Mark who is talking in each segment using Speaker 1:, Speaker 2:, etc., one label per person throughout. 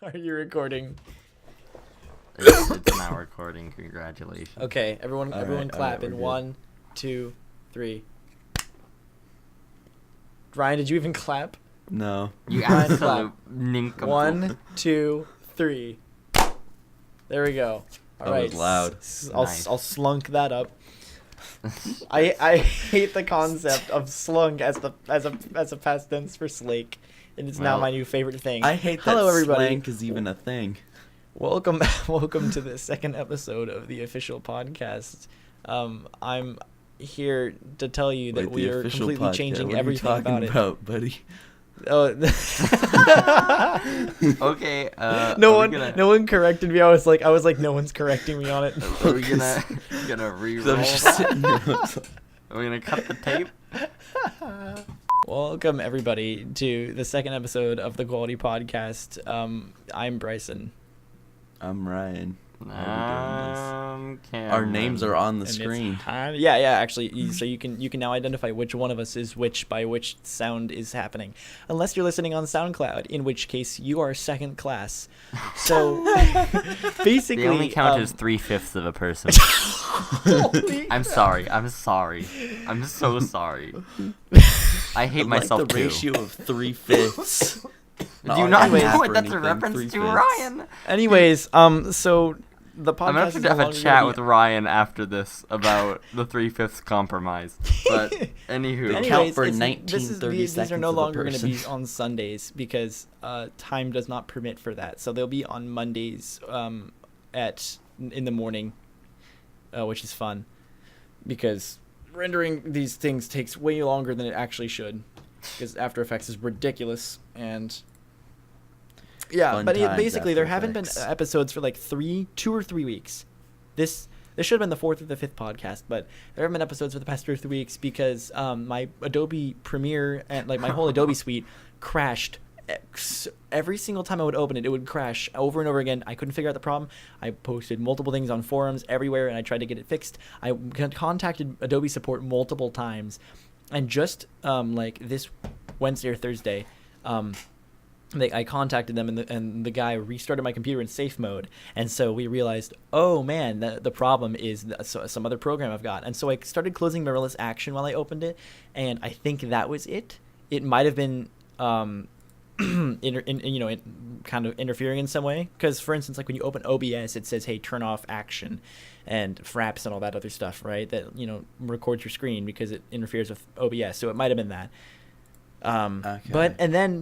Speaker 1: Are you recording?
Speaker 2: It's now recording. Congratulations.
Speaker 1: Okay, everyone clap in 1, 2, 3. Ryan, did you even clap?
Speaker 3: No.
Speaker 2: You
Speaker 1: Ryan,
Speaker 2: absolute nincompoop.
Speaker 1: 1, 2, 3. There we go. All right.
Speaker 3: That was loud.
Speaker 2: Nice.
Speaker 1: I'll slunk that up. I hate the concept of slunk as a past tense for slake, and it's now
Speaker 2: Well,
Speaker 1: my new favorite thing.
Speaker 3: I hate that
Speaker 1: Hello, everybody.
Speaker 3: slank is even a thing.
Speaker 1: Welcome to the second episode of the official podcast. I'm here to tell you that we are completely changing everything about it.
Speaker 3: What are you talking about, buddy?
Speaker 1: Oh,
Speaker 2: Okay.
Speaker 1: no one corrected me. I was like, no one's correcting me on it.
Speaker 2: Are we gonna re-roll
Speaker 3: I'm just
Speaker 2: that?
Speaker 3: sitting there.
Speaker 2: Are we gonna cut the tape?
Speaker 1: Welcome everybody to the second episode of the Quality Podcast. I'm Bryson.
Speaker 3: I'm Ryan.
Speaker 2: Cameron.
Speaker 3: Our names are on the
Speaker 1: And
Speaker 3: screen.
Speaker 1: Yeah. Actually, so you can now identify which one of us is which by which sound is happening, unless you're listening on Soundcloud, in which case you are second class. So basically,
Speaker 2: The only count is 3/5 of a person. I'm sorry. I'm so sorry. I hate myself
Speaker 3: like the
Speaker 2: too.
Speaker 3: ratio of 3/5.
Speaker 2: Do you not
Speaker 1: anyways.
Speaker 2: know what that's a reference to, Ryan?
Speaker 1: Anyways, so the podcast
Speaker 2: I'm gonna
Speaker 1: is
Speaker 2: have
Speaker 1: no
Speaker 2: to have a
Speaker 1: longer
Speaker 2: chat
Speaker 1: gonna
Speaker 2: with
Speaker 1: be-
Speaker 2: Ryan after this about the 3/5 compromise. But anywho,
Speaker 3: Anyways, count for 19-30
Speaker 1: these are
Speaker 3: seconds
Speaker 1: no
Speaker 3: of a
Speaker 1: longer going to be
Speaker 3: person.
Speaker 1: on Sundays because time does not permit for that. So they'll be on Mondays in the morning, which is fun because rendering these things takes way longer than it actually should because After Effects is ridiculous and. Yeah,
Speaker 3: Fun
Speaker 1: but
Speaker 3: times,
Speaker 1: basically there
Speaker 3: After
Speaker 1: haven't been
Speaker 3: Effects.
Speaker 1: episodes for like 2 or 3 weeks. This should have been the 4th or the 5th podcast, but there haven't been episodes for the past 2 or 3 weeks because my Adobe Premiere and like my whole Adobe suite crashed. Every single time I would open it, it would crash over and over again. I couldn't figure out the problem. I posted multiple things on forums everywhere, and I tried to get it fixed. I contacted Adobe support multiple times, and just like this Wednesday or Thursday, I contacted them, and the guy restarted my computer in safe mode. And so we realized, oh man, the problem is some other program I've got. And so I started closing mirrorless action while I opened it, and I think that was it. It might have been kind of interfering in some way. Because, for instance, like when you open OBS, it says, hey, turn off action and fraps and all that other stuff, right? That, records your screen because it interferes with OBS. So it might have been that.
Speaker 3: Okay.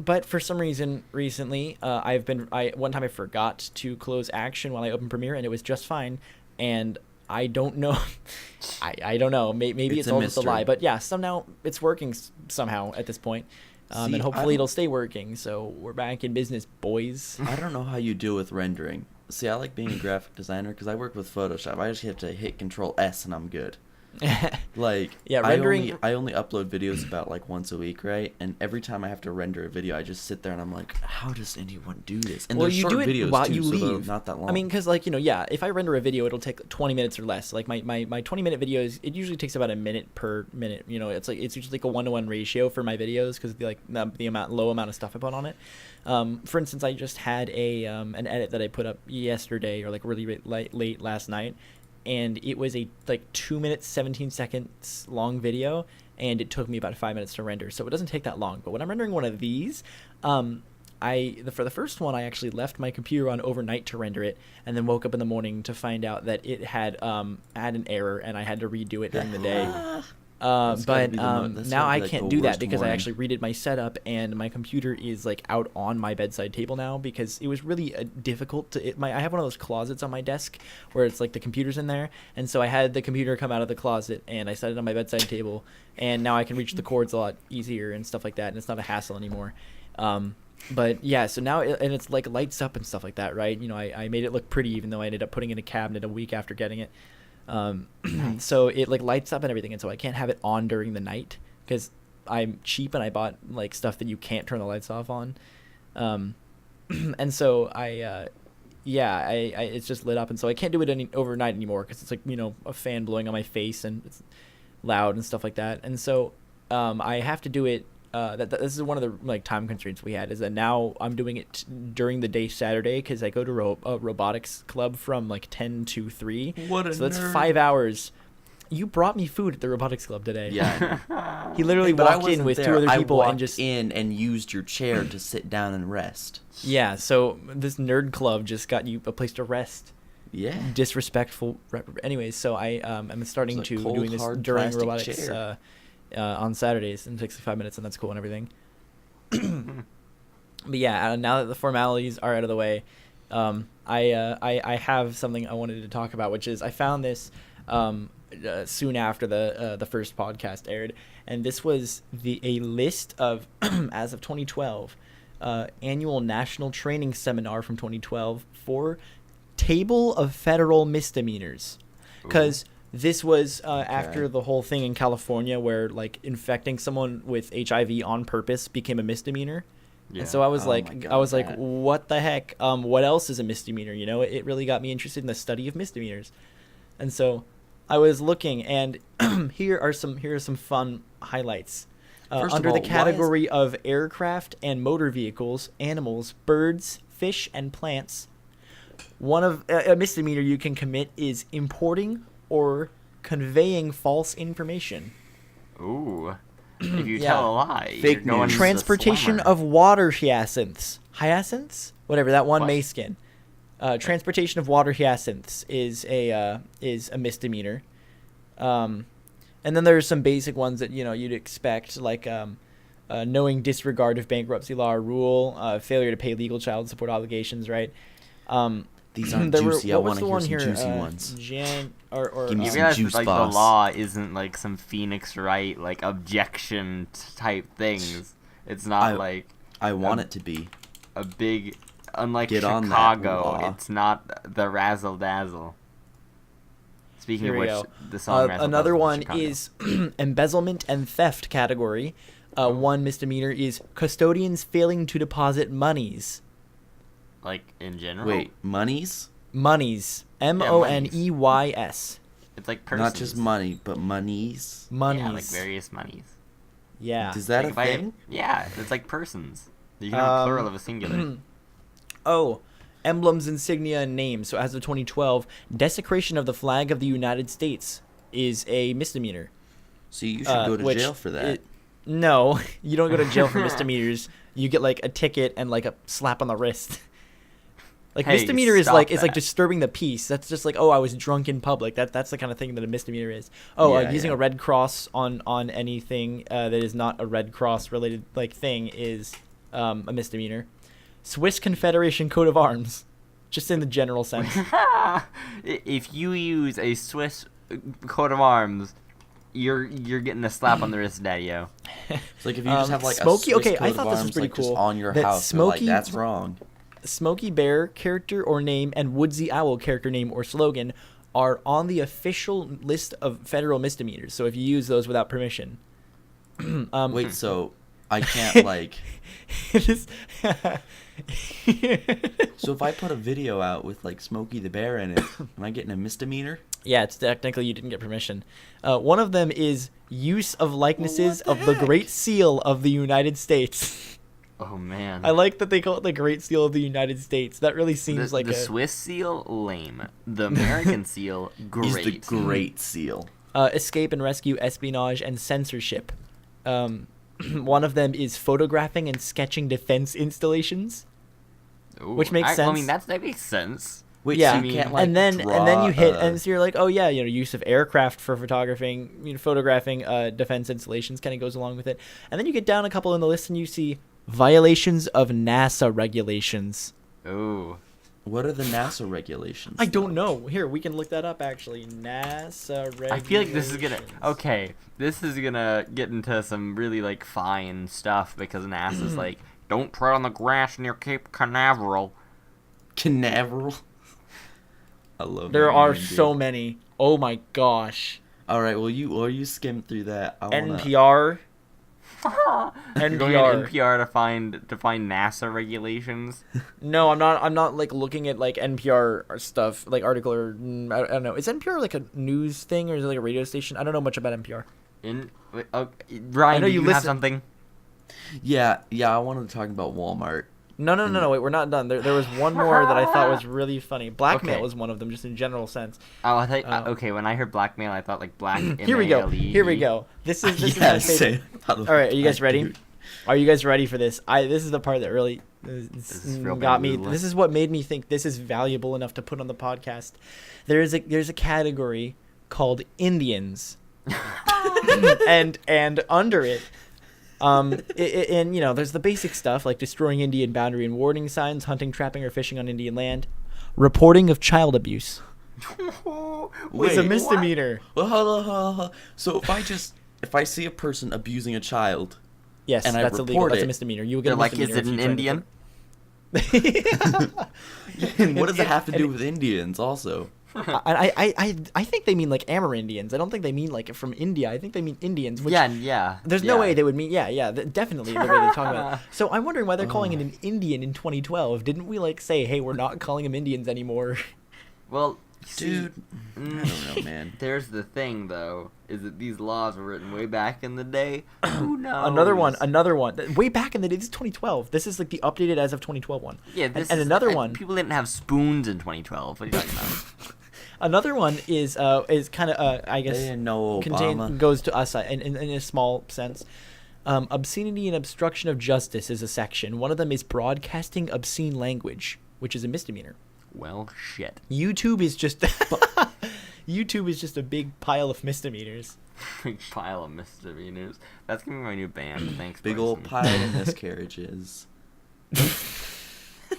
Speaker 1: But for some reason recently, one time I forgot to close action while I opened Premiere, and it was just fine. And I don't know, I don't know. Maybe it's all just a lie. But yeah, somehow it's working somehow at this point. And hopefully it'll stay working. So we're back in business, boys.
Speaker 3: I don't know how you deal with rendering. See, I like being a graphic designer because I work with Photoshop. I just have to hit Control S and I'm good. Like,
Speaker 1: Yeah, rendering.
Speaker 3: I only upload videos about like once a week, right? And every time I have to render a video, I just sit there and I'm like, how does anyone do this? And
Speaker 1: Well,
Speaker 3: they're
Speaker 1: you
Speaker 3: short
Speaker 1: do it
Speaker 3: videos
Speaker 1: while
Speaker 3: too,
Speaker 1: you
Speaker 3: so they're
Speaker 1: leave.
Speaker 3: not that long.
Speaker 1: I mean, because if I render a video, it'll take 20 minutes or less. Like my 20-minute videos, it usually takes about a minute per minute. It's usually like a 1-to-1 ratio for my videos because of the low amount of stuff I put on it. For instance, I just had an edit that I put up yesterday or like really late last night. And it was a 2 minutes 17 seconds long video, and it took me about 5 minutes to render. So it doesn't take that long. But when I'm rendering one of these, for the first one, I actually left my computer on overnight to render it, and then woke up in the morning to find out that it had an error, and I had to redo it during the day. But now I can't do that because I actually redid my setup, and my computer is out on my bedside table now because it was really difficult to. I have one of those closets on my desk where it's the computer's in there, and so I had the computer come out of the closet and I set it on my bedside table, and now I can reach the cords a lot easier and stuff like that, and it's not a hassle anymore. But yeah, so now it's lights up and stuff like that, right? I made it look pretty even though I ended up putting it in a cabinet a week after getting it. So it lights up and everything, and so I can't have it on during the night because I'm cheap and I bought stuff that you can't turn the lights off on. And so it's just lit up, and so I can't do it overnight anymore because it's a fan blowing on my face and it's loud and stuff like that. And so I have to do it this is one of the like time constraints we had, is that now I'm doing it during the day Saturday because I go to a robotics club from like 10 to 3.
Speaker 3: What a
Speaker 1: So that's
Speaker 3: nerd.
Speaker 1: 5 hours. You brought me food at the robotics club today.
Speaker 3: Yeah.
Speaker 1: He literally
Speaker 3: But I
Speaker 1: walked in
Speaker 3: wasn't
Speaker 1: with
Speaker 3: there.
Speaker 1: 2 other
Speaker 3: I
Speaker 1: people
Speaker 3: walked
Speaker 1: and just
Speaker 3: in and used your chair to sit down and rest.
Speaker 1: yeah. So this nerd club just got you a place to rest.
Speaker 3: Yeah.
Speaker 1: Disrespectful. Anyways, so I am starting
Speaker 3: It's a
Speaker 1: to
Speaker 3: cold,
Speaker 1: doing this
Speaker 3: hard
Speaker 1: during
Speaker 3: plastic
Speaker 1: robotics
Speaker 3: chair.
Speaker 1: on Saturdays, and it takes like 5 minutes, and that's cool and everything. But yeah, now that the formalities are out of the way, I have something I wanted to talk about, which is I found this soon after the first podcast aired, and this was a list of as of 2012 annual national training seminar from 2012 for table of federal misdemeanors, because this was after the whole thing in California where like infecting someone with HIV on purpose became a misdemeanor.
Speaker 2: Yeah.
Speaker 1: And so I was
Speaker 3: Oh my
Speaker 1: like,
Speaker 3: God,
Speaker 1: what the heck? What else is a misdemeanor? You know, it really got me interested in the study of misdemeanors. And so I was looking, and here are some fun highlights.
Speaker 3: First of
Speaker 1: Under
Speaker 3: all,
Speaker 1: the
Speaker 3: why
Speaker 1: category of aircraft and motor vehicles, animals, birds, fish, and plants, one of a misdemeanor you can commit is importing or conveying false information.
Speaker 2: Ooh. If you
Speaker 1: Yeah.
Speaker 2: tell a lie,
Speaker 3: Fake
Speaker 2: you're going
Speaker 3: news.
Speaker 2: to
Speaker 1: Transportation
Speaker 2: slammer.
Speaker 1: of water hyacinths, whatever that one
Speaker 2: What?
Speaker 1: May skin. Transportation of water hyacinths is a misdemeanor. And then there's some basic ones that you'd expect, like knowing disregard of bankruptcy law or rule, failure to pay legal child support obligations, right?
Speaker 3: These aren't
Speaker 1: There were-
Speaker 3: juicy. I
Speaker 1: what was
Speaker 3: want to
Speaker 1: the
Speaker 3: hear
Speaker 1: one
Speaker 3: some
Speaker 1: here?
Speaker 3: juicy ones.
Speaker 1: Or
Speaker 3: Give me
Speaker 2: You
Speaker 3: some
Speaker 2: realize
Speaker 3: juice,
Speaker 2: that, like,
Speaker 3: boss.
Speaker 2: the law isn't like some Phoenix Wright like objection type things. It's not like
Speaker 3: I want it to be.
Speaker 2: a big, unlike
Speaker 3: Get on that
Speaker 2: Chicago.
Speaker 3: law.
Speaker 2: It's not the razzle dazzle. Speaking
Speaker 1: Here
Speaker 2: of
Speaker 1: we
Speaker 2: which,
Speaker 1: go.
Speaker 2: the song Razzle
Speaker 1: Another
Speaker 2: Dazzle
Speaker 1: one
Speaker 2: Chicago.
Speaker 1: is embezzlement and theft category. One misdemeanor is custodians failing to deposit monies.
Speaker 2: like in general.
Speaker 3: Wait, monies?
Speaker 1: Monies. Moneys.
Speaker 2: It's like persons.
Speaker 3: Not just money, but monies.
Speaker 1: Monies.
Speaker 2: Yeah, like various monies.
Speaker 1: Yeah.
Speaker 3: Is that
Speaker 2: Like
Speaker 3: a
Speaker 2: if I-
Speaker 3: thing?
Speaker 2: Yeah, it's like persons. You can have a plural of a singular.
Speaker 1: Oh, emblems, insignia, and names. So as of 2012, desecration of the flag of the United States is a misdemeanor.
Speaker 3: So you should go to
Speaker 1: which
Speaker 3: jail for that.
Speaker 1: No, you don't go to jail for misdemeanors. You get like a ticket and like a slap on the wrist. Like
Speaker 2: Hey,
Speaker 1: misdemeanor is
Speaker 2: stop
Speaker 1: like like
Speaker 2: that.
Speaker 1: disturbing the peace. That's just like, oh, I was drunk in public. That's the kind of thing that a misdemeanor is. Oh,
Speaker 3: Yeah,
Speaker 1: using
Speaker 3: yeah.
Speaker 1: a red cross on anything that is not a Red Cross related like thing is a misdemeanor. Swiss Confederation coat of arms, just in the general sense.
Speaker 2: If you use a Swiss coat of arms, you're getting a slap on the wrist, daddy-o.
Speaker 3: It's like if you just have like
Speaker 1: Smoky-
Speaker 3: a Swiss
Speaker 1: okay,
Speaker 3: coat
Speaker 1: I
Speaker 3: of
Speaker 1: thought this was
Speaker 3: arms,
Speaker 1: pretty
Speaker 3: like, just
Speaker 1: cool,
Speaker 3: on your
Speaker 1: that
Speaker 3: house. They're like,
Speaker 1: Smokey-
Speaker 3: that's wrong.
Speaker 1: Smokey Bear character or name and Woodsy Owl character name or slogan are on the official list of federal misdemeanors. So if you use those without permission,
Speaker 3: Wait, so I can't like.
Speaker 1: it is.
Speaker 3: So if I put a video out with like Smokey the Bear in it, am I getting a misdemeanor?
Speaker 1: Yeah, it's technically you didn't get permission. One of them is use of likenesses
Speaker 3: What the
Speaker 1: of the
Speaker 3: heck?
Speaker 1: Great Seal of the United States.
Speaker 2: Oh man.
Speaker 1: I like that they call it the Great Seal of the United States. That really seems
Speaker 2: the,
Speaker 1: like
Speaker 2: the
Speaker 1: a
Speaker 2: Swiss seal, lame. The American seal, great.
Speaker 3: He's the Great Seal.
Speaker 1: Escape and rescue, espionage, and censorship. One of them is photographing and sketching defense installations.
Speaker 2: Ooh,
Speaker 1: which makes
Speaker 2: I
Speaker 1: sense.
Speaker 2: mean, that makes sense.
Speaker 3: Wait,
Speaker 1: Yeah,
Speaker 3: so you can't like
Speaker 1: and then you hit,
Speaker 3: draw,
Speaker 1: and so you're like, oh yeah, use of aircraft for photographing, photographing defense installations kind of goes along with it. And then you get down a couple in the list, and you see violations of NASA regulations.
Speaker 2: Ooh.
Speaker 3: What are the NASA regulations?
Speaker 1: I don't
Speaker 3: though?
Speaker 1: know. Here, we can look that up actually. NASA regulations.
Speaker 2: I feel like this is gonna this is gonna get into some really like fine stuff because NASA's like, don't tread on the grass near Cape Canaveral.
Speaker 3: Canaveral. I love
Speaker 1: There
Speaker 3: that
Speaker 1: are
Speaker 3: name,
Speaker 1: so
Speaker 3: dude.
Speaker 1: many. Oh my gosh.
Speaker 3: All right, well you skim through that. I wanna...
Speaker 1: NPR.
Speaker 2: You're going on NPR to find NASA regulations.
Speaker 1: No, I'm not like looking at like NPR stuff, like article or I don't know. Is NPR like a news thing or is it like a radio station? I don't know much about NPR.
Speaker 2: Ryan,
Speaker 1: I know
Speaker 2: do
Speaker 1: you
Speaker 2: you have
Speaker 1: listen-
Speaker 2: something?
Speaker 3: Yeah, I wanted to talk about Walmart.
Speaker 1: No. Wait, we're not done. There was one more that I thought was really funny. Blackmail
Speaker 2: Okay.
Speaker 1: was one of them, just in general sense.
Speaker 2: Oh, I thought, okay, when I heard blackmail, I thought like black.
Speaker 1: Here we go.
Speaker 2: M-A-L-E-E.
Speaker 1: Here we go. This is my
Speaker 3: Yes.
Speaker 1: favorite. All right, are you guys ready? Are you guys ready for this? This is the part that really
Speaker 2: is real
Speaker 1: got me.
Speaker 2: bamboozling.
Speaker 1: This is what made me think this is valuable enough to put on the podcast. There's a category called Indians, and under it, and you know, there's the basic stuff like destroying Indian boundary and warning signs, hunting, trapping, or fishing on Indian land, reporting of child abuse. It's a
Speaker 3: Wait,
Speaker 1: misdemeanor.
Speaker 3: Well, hold on. So if I see a person abusing a child,
Speaker 1: Yes,
Speaker 3: and I
Speaker 1: that's illegal.
Speaker 3: report
Speaker 1: That's a
Speaker 3: it,
Speaker 1: misdemeanor. You will get
Speaker 2: They're
Speaker 1: a
Speaker 2: like,
Speaker 1: misdemeanor.
Speaker 2: is it
Speaker 1: if
Speaker 2: an
Speaker 1: you try to
Speaker 2: Indian?
Speaker 3: and what does it have to do
Speaker 1: and-
Speaker 3: with Indians also?
Speaker 1: I think they mean like Amerindians. I don't think they mean like from India. I think they mean Indians. Which
Speaker 2: Yeah.
Speaker 1: There's no way they would mean. Yeah. Definitely the way they're talking about it. So I'm wondering why they're calling it an Indian in 2012. Didn't we like say, hey, we're not calling them Indians anymore?
Speaker 2: Well,
Speaker 3: Dude, I
Speaker 2: mm,
Speaker 3: don't know, man.
Speaker 2: There's the thing, though, is that these laws were written way back in the day. Who knows?
Speaker 1: Another one. Way back in the day. This is 2012. This is like the updated as of 2012 one.
Speaker 2: Yeah,
Speaker 1: and another one.
Speaker 2: People didn't have spoons in 2012. What are you talking about?
Speaker 1: Another one is kind of I guess
Speaker 3: They didn't know Obama.
Speaker 1: goes to us in a small sense. Obscenity and obstruction of justice is a section. One of them is broadcasting obscene language, which is a misdemeanor.
Speaker 2: Well, shit.
Speaker 1: YouTube is just YouTube is just a big pile of misdemeanors.
Speaker 2: Big pile of misdemeanors. That's gonna be my new band. Thanks,
Speaker 3: Big
Speaker 2: Bryson.
Speaker 3: old pile of miscarriages.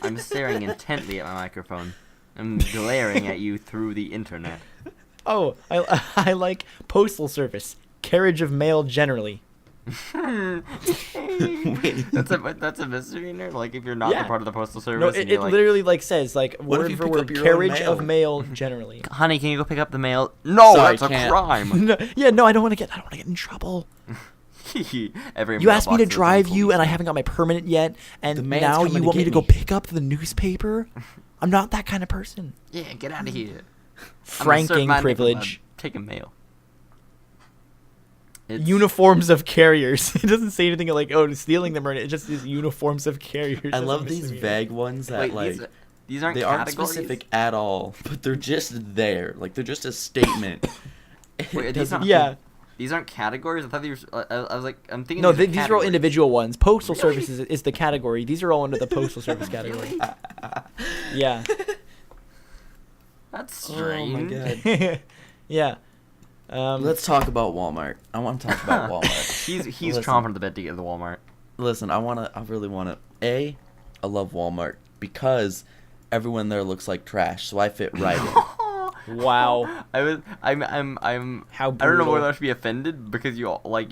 Speaker 2: I'm staring intently at my microphone. I'm glaring at you through the internet.
Speaker 1: Oh, I like postal service, carriage of mail generally.
Speaker 2: That's a misdemeanor. Like if you're not
Speaker 1: Yeah.
Speaker 2: a part of the postal service.
Speaker 1: No,
Speaker 2: and
Speaker 1: it
Speaker 2: you're like,
Speaker 1: literally like says like
Speaker 3: What if
Speaker 1: word
Speaker 3: you
Speaker 1: for
Speaker 3: pick
Speaker 1: word
Speaker 3: up your own
Speaker 1: carriage of
Speaker 3: mail?
Speaker 1: mail generally.
Speaker 2: honey, can you go pick up the mail? No,
Speaker 3: Sorry,
Speaker 2: that's a
Speaker 3: can't.
Speaker 2: crime.
Speaker 1: No, yeah, no, I don't want to get in trouble.
Speaker 2: Every
Speaker 1: You asked me to
Speaker 2: mailbox is
Speaker 1: drive
Speaker 2: a
Speaker 1: you, and I
Speaker 2: police.
Speaker 1: haven't got my permit yet,
Speaker 3: The
Speaker 1: and
Speaker 3: man's
Speaker 1: now
Speaker 3: coming
Speaker 1: you
Speaker 3: to
Speaker 1: want me
Speaker 3: get
Speaker 1: to go
Speaker 3: me.
Speaker 1: pick up the newspaper? I'm not that kind of person.
Speaker 2: Yeah, get out of here.
Speaker 1: Franking privilege.
Speaker 2: Taking mail.
Speaker 1: Uniforms of carriers. It doesn't say anything like, oh, stealing them or anything. It just is uniforms of carriers.
Speaker 3: I
Speaker 1: That's a
Speaker 3: love these
Speaker 1: misdemeanor.
Speaker 3: vague ones that
Speaker 2: Wait,
Speaker 3: like
Speaker 2: these aren't
Speaker 3: they aren't
Speaker 2: categories?
Speaker 3: specific at all, but they're just there. Like they're just a statement.
Speaker 2: Wait,
Speaker 3: It
Speaker 2: these
Speaker 3: doesn't-
Speaker 2: aren't,
Speaker 1: Yeah.
Speaker 2: These aren't categories? I thought these were... I was like... I'm thinking
Speaker 1: No,
Speaker 2: these are
Speaker 1: these are all
Speaker 2: categories.
Speaker 1: individual ones. Postal service is the category. These are all under the postal service category. Yeah.
Speaker 2: That's
Speaker 3: Oh my
Speaker 2: strange.
Speaker 3: god.
Speaker 1: Yeah.
Speaker 3: Let's talk about Walmart. I want to talk about Walmart.
Speaker 2: He's
Speaker 3: Listen.
Speaker 2: chomping at the bit to get to the Walmart.
Speaker 3: Listen, I really wanna I love Walmart because everyone there looks like trash, so I fit right in.
Speaker 1: Wow.
Speaker 2: I'm
Speaker 1: How
Speaker 2: I don't know
Speaker 1: brutal.
Speaker 2: whether I should be offended because you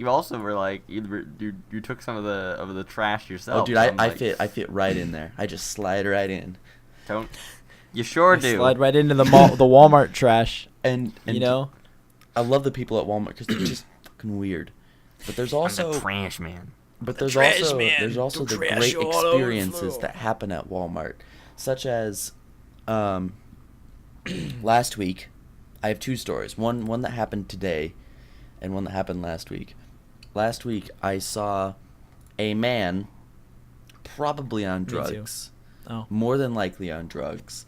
Speaker 2: also were like you took some of the trash yourself.
Speaker 3: Oh dude,
Speaker 2: so I'm
Speaker 3: I
Speaker 2: like,
Speaker 3: fit right in there. I just slide right in.
Speaker 2: Don't you sure do?
Speaker 1: Slide right into the Walmart trash.
Speaker 3: And
Speaker 1: You know?
Speaker 3: I love the people at Walmart because they're just fucking weird. But there's
Speaker 2: I'm
Speaker 3: also
Speaker 2: the trash man.
Speaker 3: But there's
Speaker 1: trash
Speaker 3: also
Speaker 1: man.
Speaker 3: there's also
Speaker 1: The
Speaker 3: the
Speaker 1: trash
Speaker 3: great
Speaker 1: all over the
Speaker 3: experiences
Speaker 1: floor.
Speaker 3: that happen at Walmart, such as last week. I have two stories. One that happened today, and one that happened last week. Last week I saw a man, probably on
Speaker 1: Me too.
Speaker 3: drugs,
Speaker 1: Oh.
Speaker 3: more than likely on drugs.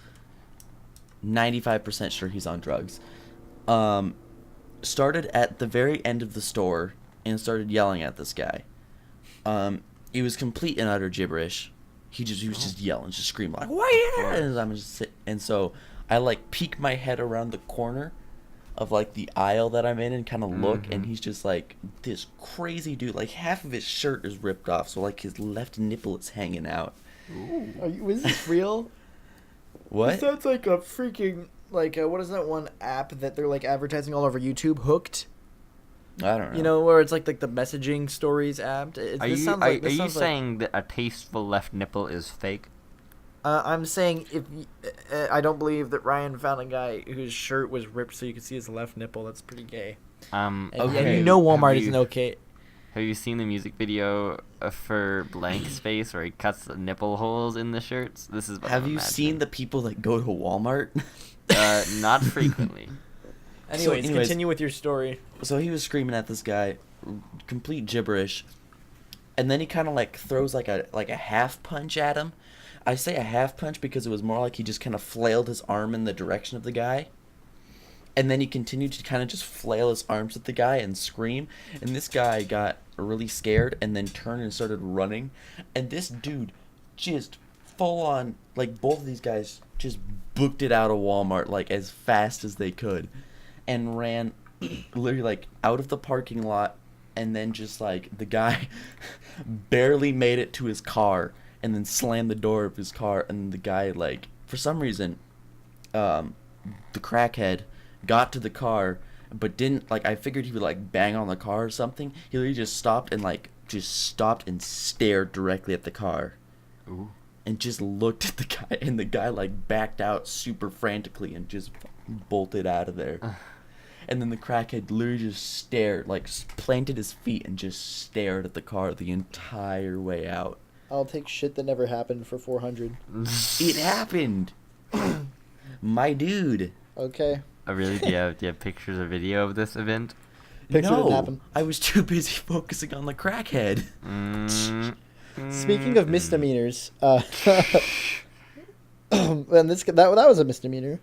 Speaker 3: 95% sure he's on drugs. Started at the very end of the store and started yelling at this guy. It was complete and utter gibberish. He was just yelling, just screaming like, "Why?" And so I like peek my head around the corner of like the aisle that I'm in and kind of look, and he's just like this crazy dude. Like half of his shirt is ripped off, so like his left nipple is hanging out.
Speaker 1: Was this real?
Speaker 3: What?
Speaker 1: This sounds like a freaking what is that one app that they're like advertising all over YouTube? Hooked.
Speaker 3: I don't know.
Speaker 1: You know where it's like the messaging stories app.
Speaker 2: Are you saying that a tasteful left nipple is fake?
Speaker 1: I'm saying I don't believe that Ryan found a guy whose shirt was ripped so you could see his left nipple. That's pretty gay. And,
Speaker 3: Okay.
Speaker 1: and you know Walmart
Speaker 2: Have
Speaker 1: isn't
Speaker 2: you-
Speaker 1: okay.
Speaker 2: Have you seen the music video for Blank Space where he cuts the nipple holes in the shirts? This is what
Speaker 3: Have
Speaker 2: I'm
Speaker 3: you seen
Speaker 2: imagining.
Speaker 3: the people that go to Walmart?
Speaker 2: Not frequently.
Speaker 1: Anyways,
Speaker 3: anyways-
Speaker 1: continue with your story.
Speaker 3: So he was screaming at this guy, complete gibberish. and then he kind of like throws like a half punch at him. I say a half punch because it was more like he just kind of flailed his arm in the direction of the guy. And then he continued to kind of just flail his arms at the guy and scream. And this guy got really scared and then turned and started running. And this dude just full on, like both of these guys just booked it out of Walmart like as fast as they could. And ran literally like out of the parking lot. And then just like the guy barely made it to his car. And then slammed the door of his car. And the guy like, for some reason, the crackhead got to the car, but didn't, like, I figured he would, like, bang on the car or something. He literally just stopped and stared directly at the car.
Speaker 2: Ooh.
Speaker 3: And just looked at the guy, and the guy, like, backed out super frantically and just bolted out of there. And then the crackhead literally just stared, like, planted his feet and just stared at the car the entire way out.
Speaker 4: I'll take shit that never happened for 400.
Speaker 3: It happened! My dude.
Speaker 4: Okay.
Speaker 2: Oh, really? Do you have pictures or video of this event?
Speaker 4: Picture didn't happen.
Speaker 3: I was too busy focusing on the crackhead.
Speaker 4: Speaking of misdemeanors, and that was a misdemeanor.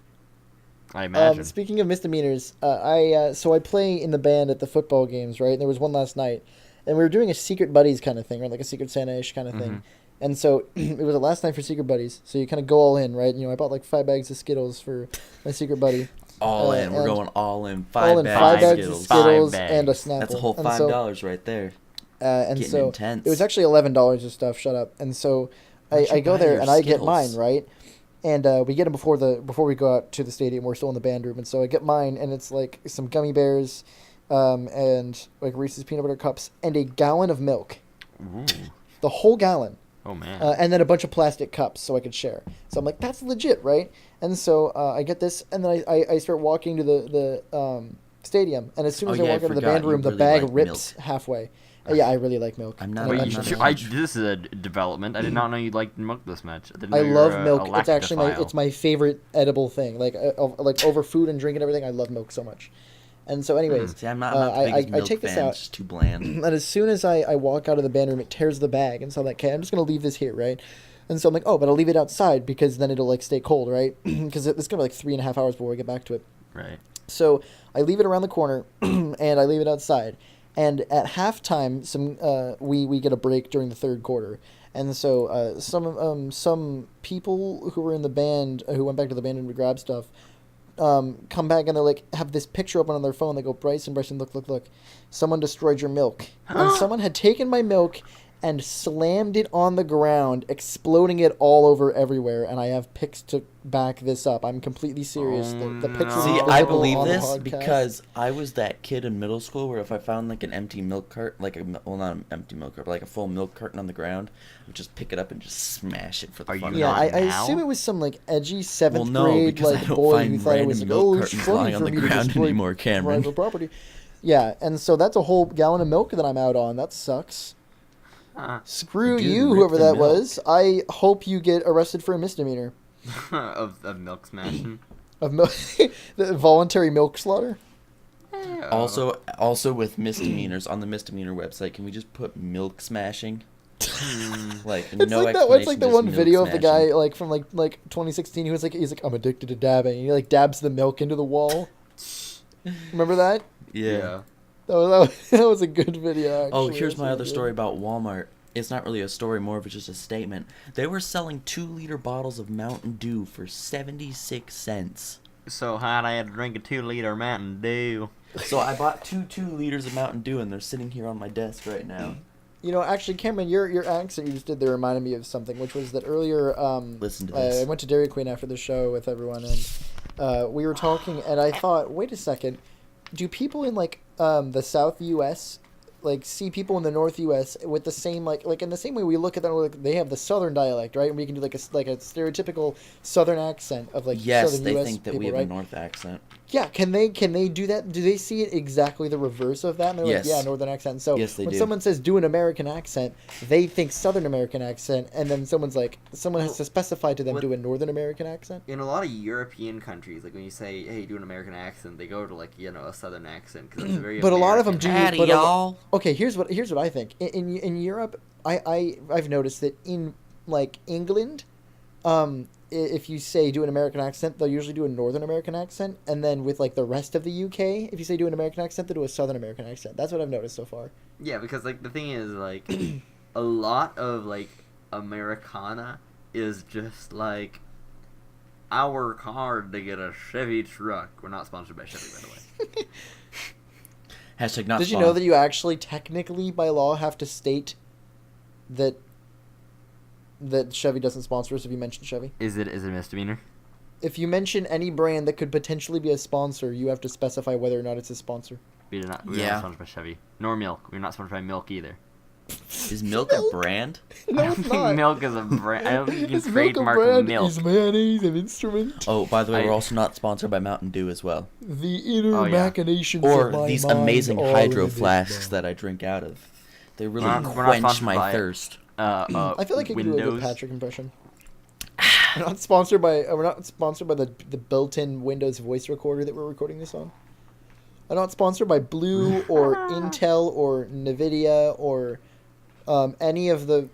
Speaker 2: I imagine.
Speaker 4: Speaking of misdemeanors, I play in the band at the football games, right? And there was one last night, and we were doing a Secret Buddies kind of thing, right? Like a Secret Santa-ish kind of thing. And so it was the last night for Secret Buddies, so you kind of go all in, right? You know, I bought like 5 bags of Skittles for my Secret Buddy.
Speaker 3: All in. We're going all in.
Speaker 4: Five bags of Skittles and a Snapple.
Speaker 3: That's a whole $5 right there.
Speaker 4: And
Speaker 3: Getting
Speaker 4: so
Speaker 3: intense.
Speaker 4: it was actually $11 of stuff. Shut up. And so I go there and I get mine, right? And we get them before we go out to the stadium. We're still in the band room, and so I get mine, and it's like some gummy bears, and like Reese's peanut butter cups, and a gallon of milk.
Speaker 2: Ooh.
Speaker 4: The whole gallon.
Speaker 2: Oh man.
Speaker 4: And then a bunch of plastic cups so I could share. So I'm like, that's legit, right? And so I get this, and then I start walking to the stadium, and as soon as I walk into the band room, the bag rips halfway. Yeah, I really like milk.
Speaker 2: This is a development. I did not know you liked milk this much.
Speaker 4: I love milk. It's actually it's my favorite edible thing. Like over food and drink and everything, I love milk so much. And so, anyways,
Speaker 3: See, I'm not the biggest milk
Speaker 4: take this
Speaker 3: fan.
Speaker 4: out.
Speaker 3: It's just too bland.
Speaker 4: And as soon as I walk out of the band room, it tears the bag, and so I'm like, okay, I'm just gonna leave this here, right? And so I'm like, oh, but I'll leave it outside because then it'll like stay cold, right? Because it's gonna be like 3.5 hours before we get back to it.
Speaker 2: Right.
Speaker 4: So I leave it around the corner, and I leave it outside. And at halftime, we get a break during the third quarter, and so some people who were in the band who went back to the band and to grab stuff, come back and they like have this picture open on their phone. They go, Bryson, look, someone destroyed your milk, and someone had taken my milk and slammed it on the ground, exploding it all over everywhere. And I have pics to back this up. I'm completely serious. The pictures.
Speaker 3: See,
Speaker 4: are
Speaker 3: I
Speaker 4: visible
Speaker 3: believe
Speaker 4: on the
Speaker 3: this
Speaker 4: podcast.
Speaker 3: because I was that kid in middle school where if I found like an empty milk cart, not an empty milk cart, but like a full milk carton on the ground, I would just pick it up and just smash it for the fun.
Speaker 4: Yeah, I
Speaker 2: now?
Speaker 4: assume it was some like edgy seventh
Speaker 3: no,
Speaker 4: grade
Speaker 3: because
Speaker 4: like
Speaker 3: I don't
Speaker 4: boy
Speaker 3: find
Speaker 4: who thought it was like,
Speaker 3: random milk
Speaker 4: oh, it's
Speaker 3: cartons
Speaker 4: funny
Speaker 3: lying on
Speaker 4: for
Speaker 3: the
Speaker 4: me to
Speaker 3: ground
Speaker 4: destroy
Speaker 3: anymore, Cameron.
Speaker 4: private property. Yeah, and so that's a whole gallon of milk that I'm out on. That sucks. Screw
Speaker 3: Dude,
Speaker 4: you,
Speaker 3: rip
Speaker 4: whoever
Speaker 3: the
Speaker 4: that
Speaker 3: milk.
Speaker 4: was. I hope you get arrested for a misdemeanor.
Speaker 2: of milk smashing.
Speaker 4: Of the voluntary milk slaughter?
Speaker 3: Also with misdemeanors on the misdemeanor website, can we just put milk smashing? Like
Speaker 4: It's
Speaker 3: no
Speaker 4: like that.
Speaker 3: explanation.
Speaker 4: It's like the
Speaker 3: just
Speaker 4: one
Speaker 3: milk
Speaker 4: video of the
Speaker 3: smashing.
Speaker 4: guy like from like 2016 who was like he's like I'm addicted to dabbing. And he like dabs the milk into the wall. Remember that?
Speaker 3: Yeah.
Speaker 4: That was a good video. Actually.
Speaker 3: Oh, here's
Speaker 4: That's
Speaker 3: my
Speaker 4: really
Speaker 3: other
Speaker 4: good.
Speaker 3: story about Walmart. It's not really a story, more of it's just a statement. They were selling 2-liter bottles of Mountain Dew for 76 cents.
Speaker 2: So hot I had to drink a 2-liter Mountain Dew.
Speaker 3: So I bought 2 liters of Mountain Dew, and they're sitting here on my desk right now.
Speaker 4: You know, actually, Cameron, your accent you just did there reminded me of something, which was that earlier.
Speaker 3: Listen to this.
Speaker 4: I went to Dairy Queen after the show with everyone, and we were talking, and I thought, wait a second, do people in like the South U.S. like see people in the North U.S. with the same like in the same way we look at them, like they have the Southern dialect, right? And we can do like a stereotypical Southern accent of like
Speaker 3: Yes,
Speaker 4: Southern
Speaker 3: they
Speaker 4: US
Speaker 3: think that
Speaker 4: people,
Speaker 3: we have
Speaker 4: right?
Speaker 3: a North accent.
Speaker 4: Yeah, can they do that? Do they see it exactly the reverse of that? And they're
Speaker 3: Yes.
Speaker 4: like, yeah, Northern accent. So
Speaker 3: Yes, they
Speaker 4: when
Speaker 3: do.
Speaker 4: someone says do an American accent, they think Southern American accent, and then someone has to specify to them do a Northern American accent.
Speaker 2: In a lot of European countries, like when you say, "Hey, do an American accent," they go to like a Southern accent because it's a very.
Speaker 4: But a lot of them
Speaker 2: American.
Speaker 4: do.
Speaker 3: Howdy, y'all.
Speaker 4: Okay, here's what I think. In Europe, I've noticed that in like England, if you say do an American accent, they'll usually do a Northern American accent, and then with like the rest of the UK, if you say do an American accent, they do a Southern American accent. That's what I've noticed so far.
Speaker 2: Yeah, because like the thing is like a lot of like Americana is just like I work hard to get a Chevy truck. We're not sponsored by Chevy, by the way.
Speaker 3: Hashtag not
Speaker 4: Did you
Speaker 3: spawn.
Speaker 4: know that you actually technically by law have to state that Chevy doesn't sponsor us if you mention Chevy?
Speaker 2: Is it a misdemeanor?
Speaker 4: If you mention any brand that could potentially be a sponsor, you have to specify whether or not it's a sponsor.
Speaker 2: We're not
Speaker 3: Yeah.
Speaker 2: sponsored by Chevy. Nor Milk. We're not sponsored by Milk either.
Speaker 3: Is milk a brand?
Speaker 4: No,
Speaker 2: I don't
Speaker 4: it's
Speaker 2: think
Speaker 4: not.
Speaker 2: Milk is a brand. I don't think you can
Speaker 4: Is milk a
Speaker 2: trademark
Speaker 4: brand?
Speaker 2: Milk.
Speaker 4: Is mayonnaise an instrument?
Speaker 3: Oh, by the way,
Speaker 2: I-
Speaker 3: we're also not sponsored by Mountain Dew as well.
Speaker 4: The inner
Speaker 2: Oh, yeah.
Speaker 4: machinations
Speaker 3: Or
Speaker 4: of my
Speaker 3: these
Speaker 4: mind
Speaker 3: amazing
Speaker 4: all
Speaker 3: hydro
Speaker 4: in this
Speaker 3: flasks
Speaker 4: ball.
Speaker 3: that I drink out of. They really
Speaker 2: We're not
Speaker 3: quench
Speaker 2: sponsored
Speaker 3: my
Speaker 2: by it.
Speaker 3: thirst.
Speaker 4: I feel like I can do a good
Speaker 2: Windows.
Speaker 4: Patrick impression. We're not sponsored by the built-in Windows voice recorder that we're recording this on. I'm not sponsored by Blue or Intel or Nvidia or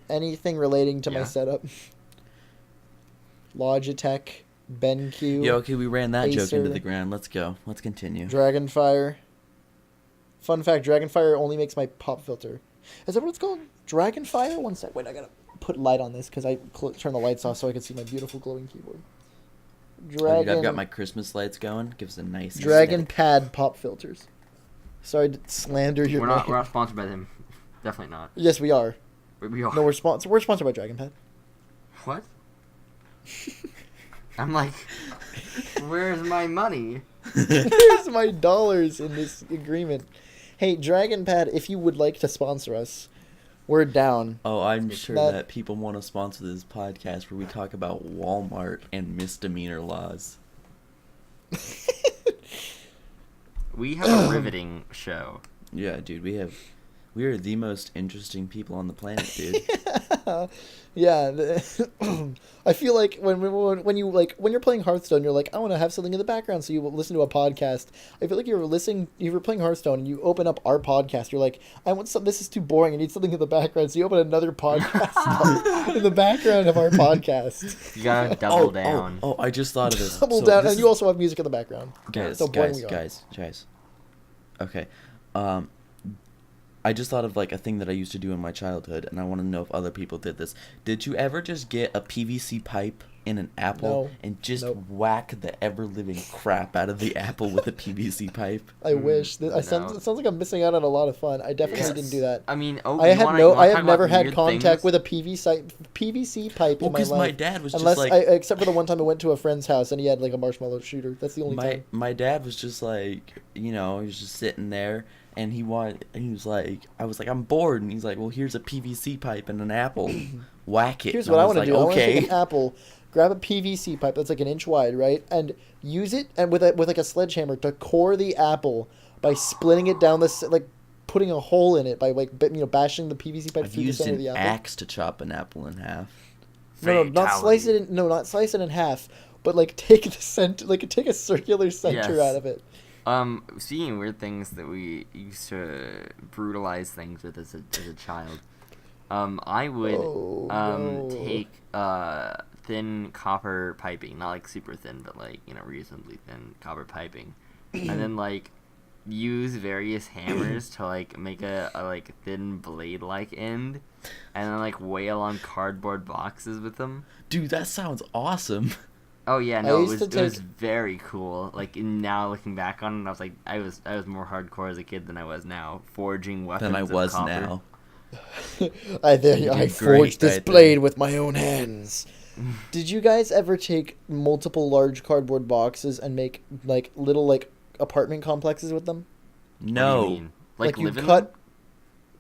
Speaker 4: anything relating to my
Speaker 2: Yeah.
Speaker 4: setup. Logitech, BenQ,
Speaker 3: Yeah, okay, we ran that joke into
Speaker 4: Acer.
Speaker 3: the ground. Let's go. Let's continue.
Speaker 4: Dragonfire. Fun fact: Dragonfire only makes my pop filter. Is that what it's called? Dragonfire? One sec. Wait, I gotta put light on this because I turn the lights off so I can see my beautiful glowing keyboard.
Speaker 3: Oh,
Speaker 4: Dragon.
Speaker 3: dude, I've got my Christmas lights going. Gives a nice
Speaker 4: Dragon
Speaker 3: aesthetic.
Speaker 4: Pad pop filters. Sorry to slander your
Speaker 2: We're
Speaker 4: name.
Speaker 2: not sponsored by them. Definitely not.
Speaker 4: Yes, we are.
Speaker 2: We are.
Speaker 4: No, we're sponsored. We're sponsored by Dragon Pad.
Speaker 2: What? I'm like, where's my money?
Speaker 4: Here's my dollars in this agreement. Hey, Dragon Pad, if you would like to sponsor us, we're down.
Speaker 3: Oh, I'm sure
Speaker 4: That-
Speaker 3: that people want to sponsor this podcast where we talk about Walmart and misdemeanor laws.
Speaker 2: We have a riveting show.
Speaker 3: Yeah, dude, we are the most interesting people on the planet, dude.
Speaker 4: Yeah, I feel like when you're playing Hearthstone, you're like, I want to have something in the background, so you will listen to a podcast. I feel like you're playing Hearthstone and you open up our podcast. You're like, I want some. This is too boring. I need something in the background, so you open another podcast in the background of our podcast.
Speaker 2: You gotta double down.
Speaker 3: Oh, I just thought of this.
Speaker 4: Double
Speaker 3: So
Speaker 4: down,
Speaker 3: this
Speaker 4: and
Speaker 3: is-
Speaker 4: you also have music in the background.
Speaker 3: Guys,
Speaker 4: So boring
Speaker 3: guys,
Speaker 4: we are.
Speaker 3: guys. Okay. I just thought of like a thing that I used to do in my childhood, and I want to know if other people did this. Did you ever just get a PVC pipe in an apple
Speaker 4: No.
Speaker 3: and just
Speaker 4: Nope.
Speaker 3: whack the ever-living crap out of the apple with a PVC pipe?
Speaker 4: I wish. It
Speaker 2: no.
Speaker 4: sounds like I'm missing out on a lot of fun. I definitely
Speaker 3: Yes.
Speaker 4: didn't do that.
Speaker 2: I mean, oh,
Speaker 4: I
Speaker 2: you
Speaker 4: had
Speaker 2: wanna-
Speaker 4: no.
Speaker 2: you wanna
Speaker 4: I
Speaker 2: talk
Speaker 4: have
Speaker 2: about
Speaker 4: never had
Speaker 2: weird
Speaker 4: contact
Speaker 2: things?
Speaker 4: with a PVC pipe
Speaker 3: Well,
Speaker 4: in my
Speaker 3: because
Speaker 4: life.
Speaker 3: my dad was
Speaker 4: Unless
Speaker 3: just like,
Speaker 4: except for the one time I went to a friend's house and he had like a marshmallow shooter. That's the only time.
Speaker 3: my dad was just like, he was just sitting there, and he was like, I was like, I'm bored, and he's like, well, here's a PVC pipe and an apple, whack it.
Speaker 4: Here's
Speaker 3: And
Speaker 4: what I
Speaker 3: was
Speaker 4: want to
Speaker 3: like,
Speaker 4: do. I want to
Speaker 3: Okay.
Speaker 4: take an apple, grab a PVC pipe that's like an inch wide, right, and use it and with like a sledgehammer to core the apple by splitting it down like putting a hole in it by like bashing the PVC pipe
Speaker 3: I've
Speaker 4: through the
Speaker 3: used
Speaker 4: center of
Speaker 3: an
Speaker 4: the apple.
Speaker 3: axe to chop an apple in half.
Speaker 4: No, not slice it. Not slice it in half, but like take the center, like take a circular center
Speaker 2: Yes.
Speaker 4: out of it.
Speaker 2: Seeing weird things that we used to brutalize things with as a child. I would
Speaker 4: Oh, no.
Speaker 2: take thin copper piping, not like super thin, but like reasonably thin copper piping, and then like use various hammers to like make a like thin blade like end, and then like wail on cardboard boxes with them.
Speaker 3: Dude, that sounds awesome.
Speaker 2: Oh yeah,
Speaker 4: I
Speaker 2: no, it
Speaker 4: used
Speaker 2: was
Speaker 4: to
Speaker 2: it was
Speaker 4: take-
Speaker 2: very cool. Like now looking back on it, I was like, I was more hardcore as a kid than I was now, forging weapons.
Speaker 3: Than I
Speaker 2: of
Speaker 3: was
Speaker 2: copper.
Speaker 3: now.
Speaker 4: I
Speaker 3: did
Speaker 4: forged
Speaker 3: great
Speaker 4: this
Speaker 3: right
Speaker 4: blade
Speaker 3: there.
Speaker 4: with my own hands. Did you guys ever take multiple large cardboard boxes and make like little like apartment complexes with them?
Speaker 2: What do you
Speaker 3: No.
Speaker 2: mean? Like
Speaker 4: you
Speaker 2: live in
Speaker 4: cut.
Speaker 2: them?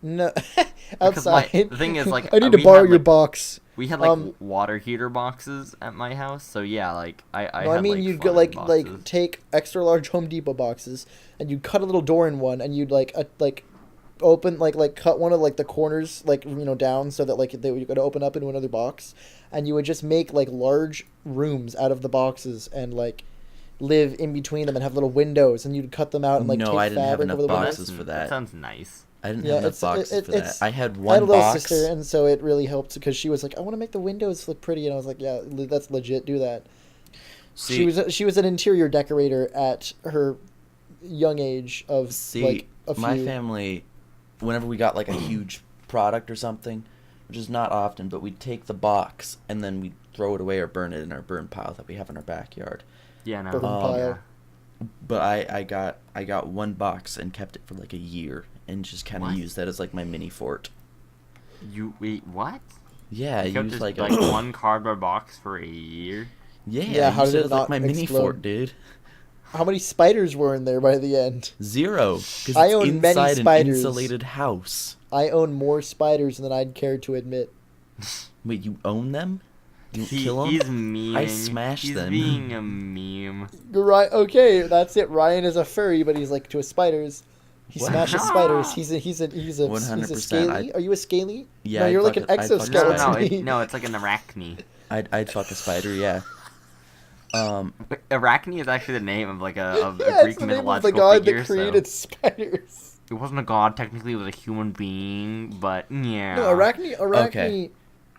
Speaker 4: No,
Speaker 2: Because my-
Speaker 4: outside.
Speaker 2: the thing is, like,
Speaker 4: I need to
Speaker 2: we
Speaker 4: borrow
Speaker 2: had,
Speaker 4: your
Speaker 2: like,
Speaker 4: box.
Speaker 2: We had like
Speaker 4: Um,
Speaker 2: water heater boxes at my house, so yeah, like I
Speaker 4: No, I
Speaker 2: had,
Speaker 4: mean
Speaker 2: like,
Speaker 4: you'd go
Speaker 2: flooded
Speaker 4: like
Speaker 2: boxes.
Speaker 4: take extra large Home Depot boxes and you'd cut a little door in one and you'd like open like cut one of like the corners like down so that like you could open up into another box, and you would just make like large rooms out of the boxes and like live in between them and have little windows, and you'd cut them out and like
Speaker 3: No,
Speaker 4: take
Speaker 3: I didn't have
Speaker 4: fabric
Speaker 3: enough
Speaker 4: over the
Speaker 3: boxes.
Speaker 4: windows.
Speaker 3: for that.
Speaker 2: sounds nice.
Speaker 3: I didn't
Speaker 4: Yeah,
Speaker 3: have enough boxes for that.
Speaker 4: it's.
Speaker 3: I had
Speaker 4: I had
Speaker 3: one
Speaker 4: a little
Speaker 3: box.
Speaker 4: sister, and so it really helped because she was like, "I want to make the windows look pretty," and I was like, "Yeah, that's legit. Do that."
Speaker 3: See,
Speaker 4: She was an interior decorator at her young age of like a few.
Speaker 3: my family, whenever we got like a huge product or something, which is not often, but we'd take the box and then we'd throw it away or burn it in our burn pile that we have in our backyard.
Speaker 2: Yeah, no.
Speaker 4: Burn pile.
Speaker 3: But I got one box and kept it for like a year and just kind of
Speaker 2: What?
Speaker 3: used that as like my mini fort.
Speaker 2: You wait, what?
Speaker 3: Yeah,
Speaker 2: You kept
Speaker 3: used
Speaker 2: this,
Speaker 3: like
Speaker 2: like
Speaker 3: a
Speaker 2: one cardboard box for a year.
Speaker 4: Yeah,
Speaker 3: I
Speaker 4: how
Speaker 3: used
Speaker 4: did
Speaker 3: it
Speaker 4: it
Speaker 3: as like
Speaker 4: not
Speaker 3: my mini
Speaker 4: explode?
Speaker 3: fort, dude.
Speaker 4: How many spiders were in there by the end?
Speaker 3: 0, because
Speaker 4: I
Speaker 3: it's
Speaker 4: own many
Speaker 3: inside an
Speaker 4: spiders.
Speaker 3: insulated house.
Speaker 4: I own more spiders than I'd care to admit.
Speaker 3: Wait, you own them? You
Speaker 2: He,
Speaker 3: kill them?
Speaker 2: he's memeing.
Speaker 3: I smashed
Speaker 2: he's
Speaker 3: them.
Speaker 2: being a meme.
Speaker 4: Right? Okay, that's it. Ryan is a furry, but he's like to his spiders. He
Speaker 3: What?
Speaker 4: smashes spiders. He's a
Speaker 3: 100%,
Speaker 4: scaly. Are you a scaly?
Speaker 3: Yeah,
Speaker 4: No,
Speaker 3: I'd
Speaker 4: you're like
Speaker 3: fuck
Speaker 4: an
Speaker 3: a- I'd fuck a
Speaker 4: exoskeleton.
Speaker 2: No,
Speaker 3: spider.
Speaker 2: no, it's like an arachne.
Speaker 3: I'd fuck a spider, yeah.
Speaker 2: Arachne is actually the name of like a
Speaker 4: Yeah,
Speaker 2: Greek
Speaker 4: it's the name of
Speaker 2: mythological
Speaker 4: the god
Speaker 2: figure.
Speaker 4: that created
Speaker 2: So
Speaker 4: spiders.
Speaker 2: it wasn't a god technically; it was a human being. But yeah.
Speaker 4: No, Arachne.
Speaker 3: Okay.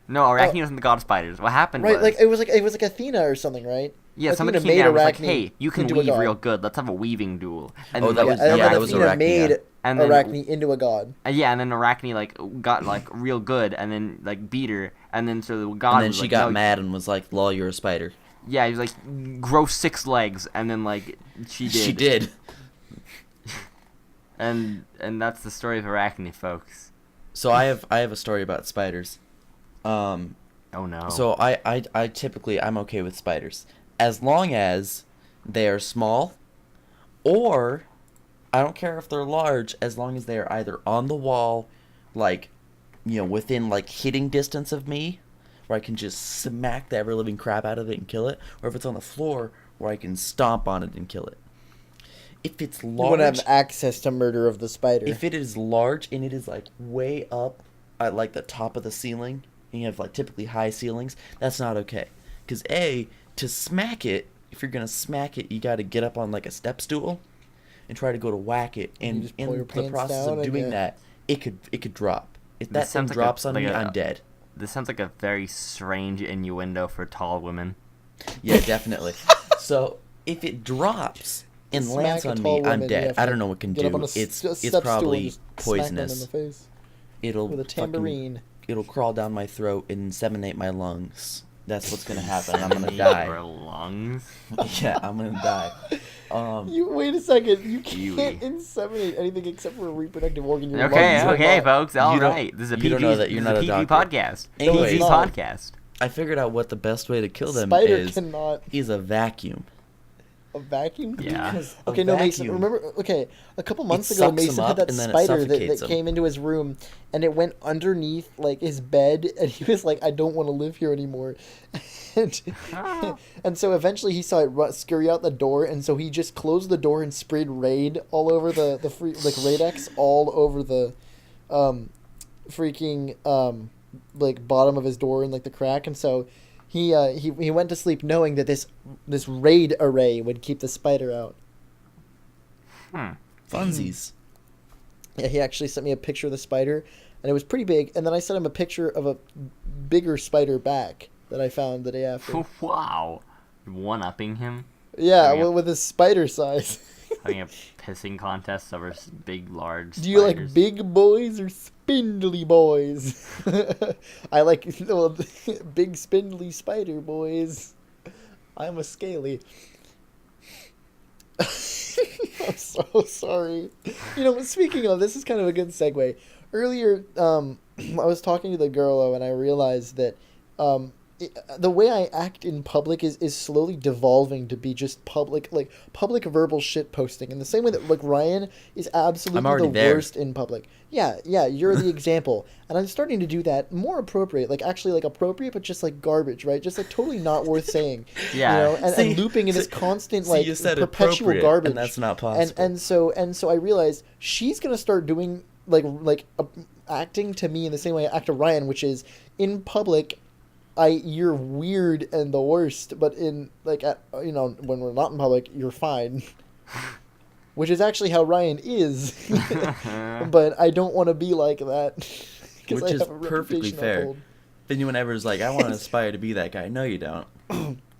Speaker 2: No, Arachne wasn't the god of spiders. What happened
Speaker 4: Right,
Speaker 2: was,
Speaker 4: like it was like Athena or something, right?
Speaker 2: yeah,
Speaker 4: Athena
Speaker 2: somebody came
Speaker 4: made
Speaker 2: down and was like,
Speaker 4: Arachne
Speaker 2: "Hey, you can
Speaker 4: into a
Speaker 2: weave
Speaker 4: god.
Speaker 2: real good. Let's have a weaving duel." And
Speaker 3: Oh,
Speaker 2: then,
Speaker 3: that
Speaker 2: like,
Speaker 3: was-
Speaker 4: and
Speaker 3: yeah,
Speaker 4: then
Speaker 3: that was
Speaker 4: Athena
Speaker 3: Arachne,
Speaker 4: made
Speaker 3: yeah.
Speaker 2: And then-
Speaker 4: Arachne into a god.
Speaker 2: yeah, and then Arachne like got like real good, and then like beat her, and then so the god
Speaker 3: And then
Speaker 2: was
Speaker 3: she
Speaker 2: like,
Speaker 3: got
Speaker 2: "No,
Speaker 3: mad and was like, lol, you're a spider.
Speaker 2: Yeah, he was like, grow 6 legs, and then like she did.
Speaker 3: She did.
Speaker 2: And that's the story of Arachne, folks.
Speaker 3: So I have a story about spiders.
Speaker 2: Oh no.
Speaker 3: So I typically, I'm okay with spiders. As long as they are small, or I don't care if they're large, as long as they are either on the wall, like, within like hitting distance of me, where I can just smack the ever living crap out of it and kill it, or if it's on the floor where I can stomp on it and kill it. If it's
Speaker 4: You want to
Speaker 3: large,
Speaker 4: have access to murder of the spider.
Speaker 3: if it is large and it is like way up at like the top of the ceiling, and you have like typically high ceilings, that's not okay. Because to smack it, if you're gonna smack it, you got to get up on like a step stool and try to go to whack it.
Speaker 4: You
Speaker 3: And
Speaker 4: just pull
Speaker 3: in
Speaker 4: your
Speaker 3: the
Speaker 4: pants
Speaker 3: process
Speaker 4: down
Speaker 3: of
Speaker 4: and
Speaker 3: doing
Speaker 4: get-
Speaker 3: that, it could drop. If
Speaker 2: This
Speaker 3: that thing
Speaker 2: sounds like
Speaker 3: drops on
Speaker 2: like
Speaker 3: me, I'm dead.
Speaker 2: This sounds like a very strange innuendo for tall women.
Speaker 3: Yeah, definitely. So if it drops and
Speaker 4: Smack
Speaker 3: lands
Speaker 4: a
Speaker 3: on
Speaker 4: tall
Speaker 3: me, I'm
Speaker 4: woman, you
Speaker 3: dead.
Speaker 4: have
Speaker 3: I
Speaker 4: to
Speaker 3: don't know what can
Speaker 4: get up
Speaker 3: do.
Speaker 4: on a
Speaker 3: It's
Speaker 4: step stool and
Speaker 3: probably
Speaker 4: just smack them in
Speaker 3: poisonous.
Speaker 4: the face
Speaker 3: It'll
Speaker 4: with a
Speaker 3: fucking-
Speaker 4: tambourine.
Speaker 3: it'll crawl down my throat and inseminate my lungs. That's what's gonna happen. I'm gonna
Speaker 2: Your
Speaker 3: die.
Speaker 2: lungs.
Speaker 3: Yeah, I'm gonna die.
Speaker 4: You wait a second. You
Speaker 2: Kiwi.
Speaker 4: can't inseminate anything except for a reproductive organ. Your
Speaker 2: Okay,
Speaker 4: lungs are
Speaker 2: okay,
Speaker 4: not.
Speaker 2: folks. All
Speaker 3: You don't-
Speaker 2: right. This is a
Speaker 3: you
Speaker 2: PG.
Speaker 3: don't know that you're
Speaker 2: this is
Speaker 3: not a
Speaker 2: PG
Speaker 3: doctor.
Speaker 2: podcast.
Speaker 3: Anyways.
Speaker 2: PG
Speaker 4: No, it's not.
Speaker 2: podcast.
Speaker 3: I figured out what the best way to kill them
Speaker 4: Spider
Speaker 3: is
Speaker 4: cannot
Speaker 3: a vacuum.
Speaker 4: a vacuum.
Speaker 2: Yeah.
Speaker 3: Because
Speaker 4: Okay,
Speaker 3: a
Speaker 4: no, Mason.
Speaker 3: vacuum-
Speaker 4: Remember? Okay, a couple months
Speaker 3: It
Speaker 4: ago,
Speaker 3: sucks 'em
Speaker 4: Mason
Speaker 3: up
Speaker 4: had that
Speaker 3: and then it
Speaker 4: spider that
Speaker 3: suffocates 'em.
Speaker 4: came into his room, and it went underneath like his bed, and he was like, "I don't want to live here anymore," and and so eventually he saw it scurry out the door, and so he just closed the door and sprayed Raid all over the free like Raid-X all over the, freaking like bottom of his door and like the crack, and so. He went to sleep knowing that this raid array would keep the spider out.
Speaker 3: Funsies.
Speaker 4: Yeah, he actually sent me a picture of the spider, and it was pretty big. And then I sent him a picture of a bigger spider back that I found the day after.
Speaker 2: Wow. One-upping him.
Speaker 4: Yeah,
Speaker 2: Having a-
Speaker 4: well, with his spider size.
Speaker 2: Having a pissing contest over big, large
Speaker 4: Do you like
Speaker 2: spiders.
Speaker 4: big boys or spindly boys? I like well, big spindly spider boys. I'm a scaly. I'm so sorry. Speaking of, this is kind of a good segue. Earlier, I was talking to the girl, and I realized that the way I act in public is slowly devolving to be just public verbal shit posting. In the same way that Ryan is absolutely
Speaker 3: already
Speaker 4: the
Speaker 3: there.
Speaker 4: worst in public. Yeah, you're the example, and I'm starting to do that more appropriate, appropriate, but just like garbage, right? Just like totally not worth saying.
Speaker 2: Yeah.
Speaker 4: And looping in this constant
Speaker 3: see, you said
Speaker 4: perpetual
Speaker 3: appropriate,
Speaker 4: garbage,
Speaker 3: and that's not possible.
Speaker 4: And so I realized she's gonna start doing acting to me in the same way I act to Ryan, which is in public. You're weird and the worst, but in when we're not in public, you're fine. which is actually how Ryan is. But I don't want to be like that. 'Cause
Speaker 3: Which
Speaker 4: I
Speaker 3: is
Speaker 4: have a
Speaker 3: perfectly
Speaker 4: reputation to
Speaker 3: fair.
Speaker 4: uphold.
Speaker 3: If anyone ever is like, I want to aspire to be that guy. No, you don't.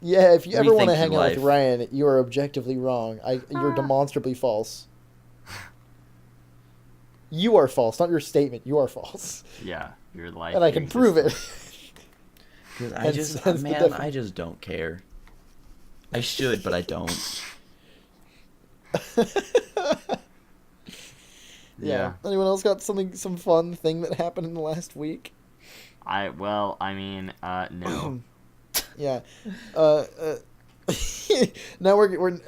Speaker 4: Yeah, if you ever want to
Speaker 3: Rethink
Speaker 4: hang
Speaker 3: your
Speaker 4: out with
Speaker 3: life.
Speaker 4: Ryan, you are objectively wrong. You're demonstrably false. You are false, not your statement. You are false.
Speaker 2: Yeah, your life.
Speaker 4: And I
Speaker 2: your
Speaker 4: can prove it.
Speaker 2: existence.
Speaker 3: Because I
Speaker 4: Hence-
Speaker 3: just,
Speaker 4: hence the
Speaker 3: man,
Speaker 4: difference.
Speaker 3: I just don't care. I should, but I don't.
Speaker 2: Yeah.
Speaker 4: Anyone else got some fun thing that happened in the last week?
Speaker 2: No.
Speaker 4: Yeah. Now we're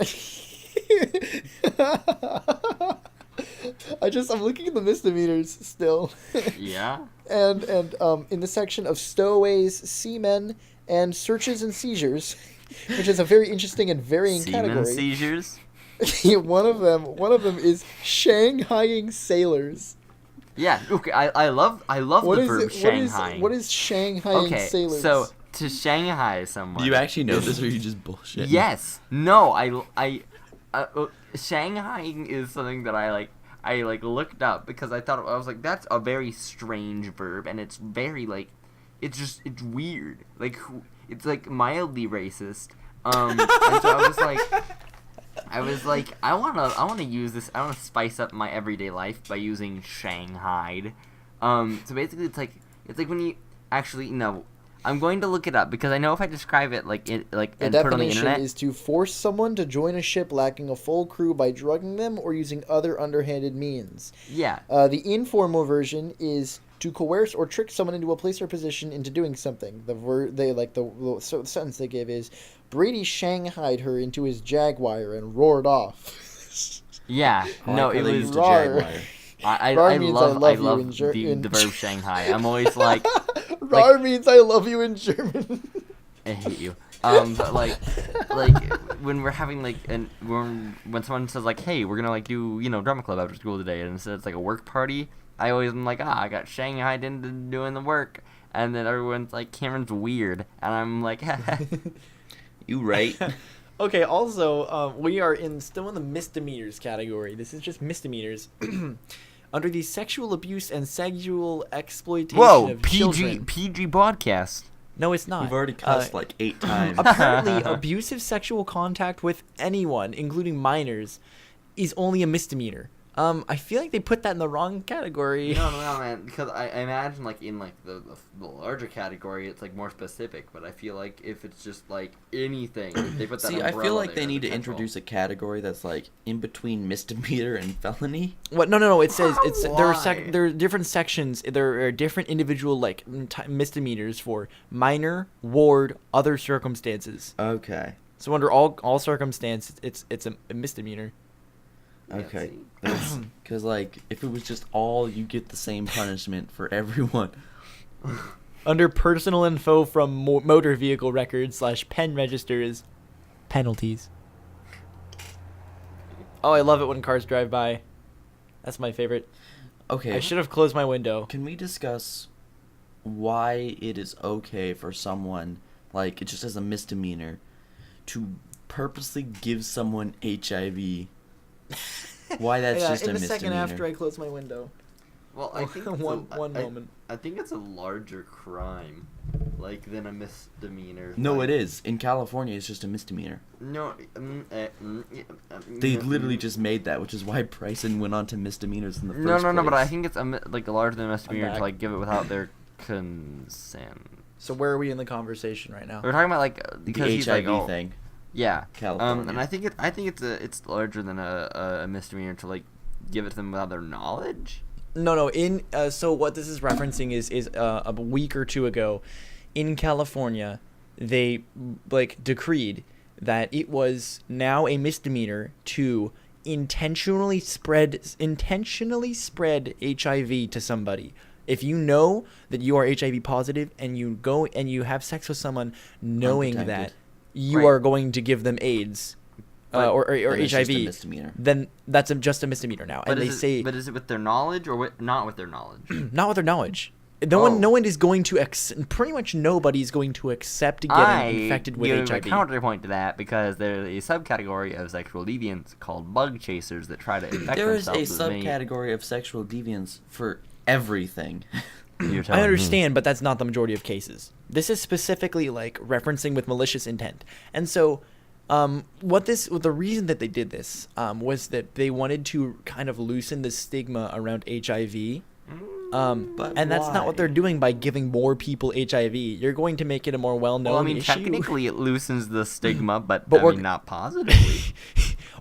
Speaker 4: I'm looking at the misdemeanors still.
Speaker 2: Yeah.
Speaker 4: and in the section of stowaways, seamen, and searches and seizures, which is a very interesting and varying
Speaker 2: Semen
Speaker 4: category.
Speaker 2: seizures.
Speaker 4: one of them is Shanghaiing sailors.
Speaker 2: Yeah. Okay. I love
Speaker 4: What
Speaker 2: the
Speaker 4: is
Speaker 2: verb
Speaker 4: it?
Speaker 2: Shanghai.
Speaker 4: What is Shanghaiing
Speaker 2: Okay.
Speaker 4: sailors?
Speaker 2: So to Shanghai someone.
Speaker 3: Do you actually know this, or are you just bullshit?
Speaker 2: Yes. No. Shanghaiing is something that I looked up because I was like, that's a very strange verb, and it's very it's weird. It's like mildly racist. And so I was like, I wanna use this. I wanna spice up my everyday life by using Shanghaied. So basically, it's like when you actually no. I'm going to look it up because I know if I describe it
Speaker 4: The
Speaker 2: and put it on the
Speaker 4: definition
Speaker 2: internet.
Speaker 4: is to force someone to join a ship lacking a full crew by drugging them or using other underhanded means.
Speaker 2: Yeah.
Speaker 4: The informal version is to coerce or trick someone into a place or position into doing something. The sentence they give is, Brady shanghaied her into his Jaguar and roared off.
Speaker 2: Yeah.
Speaker 3: I
Speaker 2: No,
Speaker 3: like how
Speaker 2: it
Speaker 3: they
Speaker 2: was.
Speaker 3: used a
Speaker 4: Rar.
Speaker 3: Jaguar.
Speaker 2: I
Speaker 4: means
Speaker 2: love
Speaker 4: I love you in
Speaker 2: the verb Shanghai. I'm always like,
Speaker 4: Rar means I love you in German.
Speaker 2: I hate you. But like when we're having when someone says like, hey, we're gonna do drama club after school today, and instead it's like a work party, I always am like, I got shanghaied into doing the work, and then everyone's like, Cameron's weird, and I'm like,
Speaker 3: You right?
Speaker 1: Okay, also, we are still in the misdemeanors category. This is just misdemeanors. Under the sexual abuse and sexual exploitation
Speaker 2: whoa,
Speaker 1: of
Speaker 2: PG
Speaker 1: children.
Speaker 2: podcast.
Speaker 1: No, it's not.
Speaker 3: We've already cussed like 8 times.
Speaker 1: Apparently, abusive sexual contact with anyone, including minors, is only a misdemeanor. I feel like they put that in the wrong category.
Speaker 2: No, man. Because I imagine in the larger category, it's more specific. But I feel like if it's just anything, they put that.
Speaker 3: See, I
Speaker 2: umbrella
Speaker 3: feel like
Speaker 2: there,
Speaker 3: they need to
Speaker 2: potential.
Speaker 3: introduce a category that's in between misdemeanor and felony.
Speaker 1: What? No. It says
Speaker 2: Why?
Speaker 1: there are different sections. There are different individual misdemeanors for minor, ward, other circumstances.
Speaker 3: Okay.
Speaker 1: So under all circumstances, it's a misdemeanor.
Speaker 2: Yeah,
Speaker 3: Okay.
Speaker 2: see?
Speaker 3: Because if it was just all, you get the same punishment for everyone.
Speaker 1: Under personal info from motor vehicle records / pen registers, penalties. Oh, I love it when cars drive by. That's my favorite.
Speaker 3: Okay.
Speaker 1: I should have closed my window.
Speaker 3: Can we discuss why it is okay for someone, it just as a misdemeanor, to purposely give someone HIV? Why that's just a
Speaker 1: in the
Speaker 3: misdemeanor?
Speaker 1: second after I close my window.
Speaker 2: Well, I think
Speaker 1: one moment.
Speaker 2: I think it's a larger crime, than a misdemeanor.
Speaker 3: No, it is. In California, it's just a misdemeanor.
Speaker 2: No.
Speaker 3: They literally just made that, which is why Bryson went on to misdemeanors in the first
Speaker 2: No.
Speaker 3: place.
Speaker 2: But I think it's larger than a misdemeanor
Speaker 1: back.
Speaker 2: to give it without their consent.
Speaker 1: So where are we in the conversation right now?
Speaker 2: We're talking about because
Speaker 3: the
Speaker 2: he's
Speaker 3: HIV thing.
Speaker 2: Yeah.
Speaker 3: California.
Speaker 2: And I think it's larger than a misdemeanor to give it to them without their knowledge.
Speaker 1: No. So what this is referencing is a week or two ago, in California, they decreed that it was now a misdemeanor to intentionally spread HIV to somebody. If you know that you are HIV positive and you go and you have sex with someone knowing that
Speaker 3: Unprotected.
Speaker 1: you
Speaker 2: Right.
Speaker 1: are going to give them AIDS or
Speaker 3: Then it's
Speaker 1: HIV,
Speaker 3: just a misdemeanor.
Speaker 1: then that's just a misdemeanor now. And they say
Speaker 2: But is it with their knowledge or not with their knowledge?
Speaker 1: not with their knowledge. No one is going to pretty much nobody's going to accept getting infected with
Speaker 2: give
Speaker 1: HIV.
Speaker 2: a counterpoint to that because there's a subcategory of sexual deviants called bug chasers that try to infect
Speaker 3: There is a
Speaker 2: themselves with many.
Speaker 3: subcategory of sexual deviance for everything.
Speaker 2: You're
Speaker 1: I
Speaker 2: telling me.
Speaker 1: understand, but that's not the majority of cases. This is specifically like referencing with malicious intent. And so the reason that they did this was that they wanted to kind of loosen the stigma around HIV.
Speaker 3: But
Speaker 1: And that's not what
Speaker 3: why?
Speaker 1: they're doing by giving more people HIV. You're going to make it a more well-known
Speaker 2: Well, I mean,
Speaker 1: issue.
Speaker 2: technically it loosens the stigma, but
Speaker 1: But
Speaker 2: I
Speaker 1: we're-
Speaker 2: mean, not positively.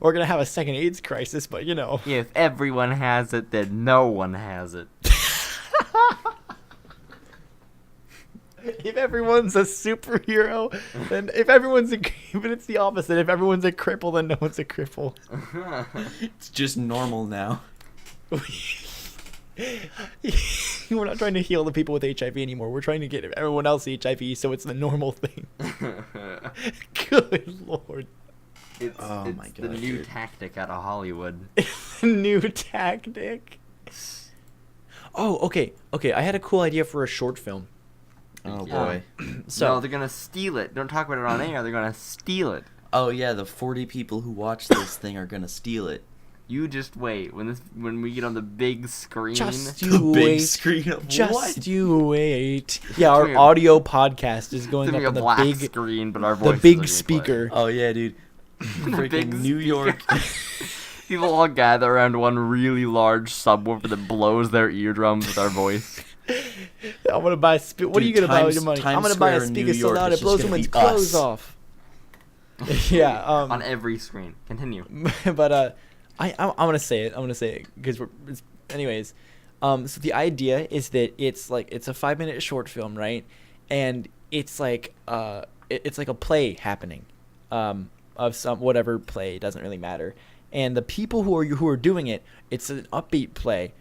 Speaker 1: We're going to have a second AIDS crisis, but you know.
Speaker 2: If everyone has it, then no one has it.
Speaker 1: If everyone's a superhero, then if everyone's but it's the opposite. If everyone's a cripple, then no one's a cripple.
Speaker 3: It's just normal now.
Speaker 1: We're not trying to heal the people with HIV anymore. We're trying to get everyone else HIV, so it's the normal thing. Good lord.
Speaker 2: It's,
Speaker 3: Oh
Speaker 2: it's
Speaker 3: my
Speaker 2: the
Speaker 3: God,
Speaker 2: new
Speaker 3: dude.
Speaker 2: tactic out of Hollywood.
Speaker 1: New tactic. Oh, okay. I had a cool idea for a short film.
Speaker 3: Oh
Speaker 2: Yeah.
Speaker 3: boy.
Speaker 1: So
Speaker 2: No, they're gonna steal it. Don't talk about it on air. They're gonna steal it.
Speaker 3: Oh yeah, the 40 people who watch this thing are gonna steal it.
Speaker 2: You just wait when we get on the big screen.
Speaker 1: just
Speaker 3: The
Speaker 1: you
Speaker 3: big
Speaker 1: wait.
Speaker 3: screen of
Speaker 1: Just
Speaker 3: what?
Speaker 1: you wait. Yeah, our
Speaker 2: It's
Speaker 1: audio podcast is
Speaker 2: It's
Speaker 1: going
Speaker 2: gonna
Speaker 1: up
Speaker 2: be a
Speaker 1: on the
Speaker 2: black
Speaker 1: big,
Speaker 2: screen, but our
Speaker 1: the
Speaker 2: voices are
Speaker 1: big
Speaker 2: gonna be
Speaker 1: speaker.
Speaker 3: Oh yeah, dude.
Speaker 2: The big
Speaker 3: Freaking New York.
Speaker 2: speaker. People all gather around one really large subwoofer that blows their eardrums with our voice.
Speaker 1: I'm gonna buy. What are you
Speaker 3: Dude,
Speaker 1: gonna buy with your
Speaker 3: Times-
Speaker 1: money? I'm
Speaker 3: Times
Speaker 1: gonna buy a
Speaker 3: Square in
Speaker 1: speaker
Speaker 3: New
Speaker 1: so
Speaker 3: York
Speaker 1: loud
Speaker 3: is
Speaker 1: it blows
Speaker 3: just gonna
Speaker 1: someone's
Speaker 3: be
Speaker 1: clothes
Speaker 3: us.
Speaker 1: off. Yeah.
Speaker 2: On every screen. Continue.
Speaker 1: But I'm gonna say it because anyways. So the idea is that it's a 5-minute short film, right? And it's like it's like a play happening, of some whatever play, it doesn't really matter. And the people who are doing it, it's an upbeat play,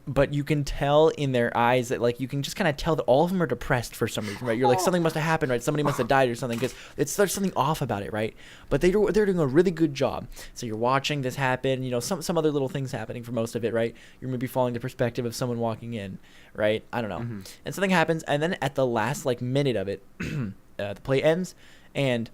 Speaker 1: but you can tell in their eyes that you can just kind of tell that all of them are depressed for some reason, right? You're like, something must have happened, right? Somebody must have died or something, because there's something off about it, right? But they're doing a really good job. So you're watching this happen, some other little things happening for most of it, right? You're maybe following the perspective of someone walking in, right? I don't know.
Speaker 2: Mm-hmm.
Speaker 1: And something happens, and then at the last minute of it, the play ends, and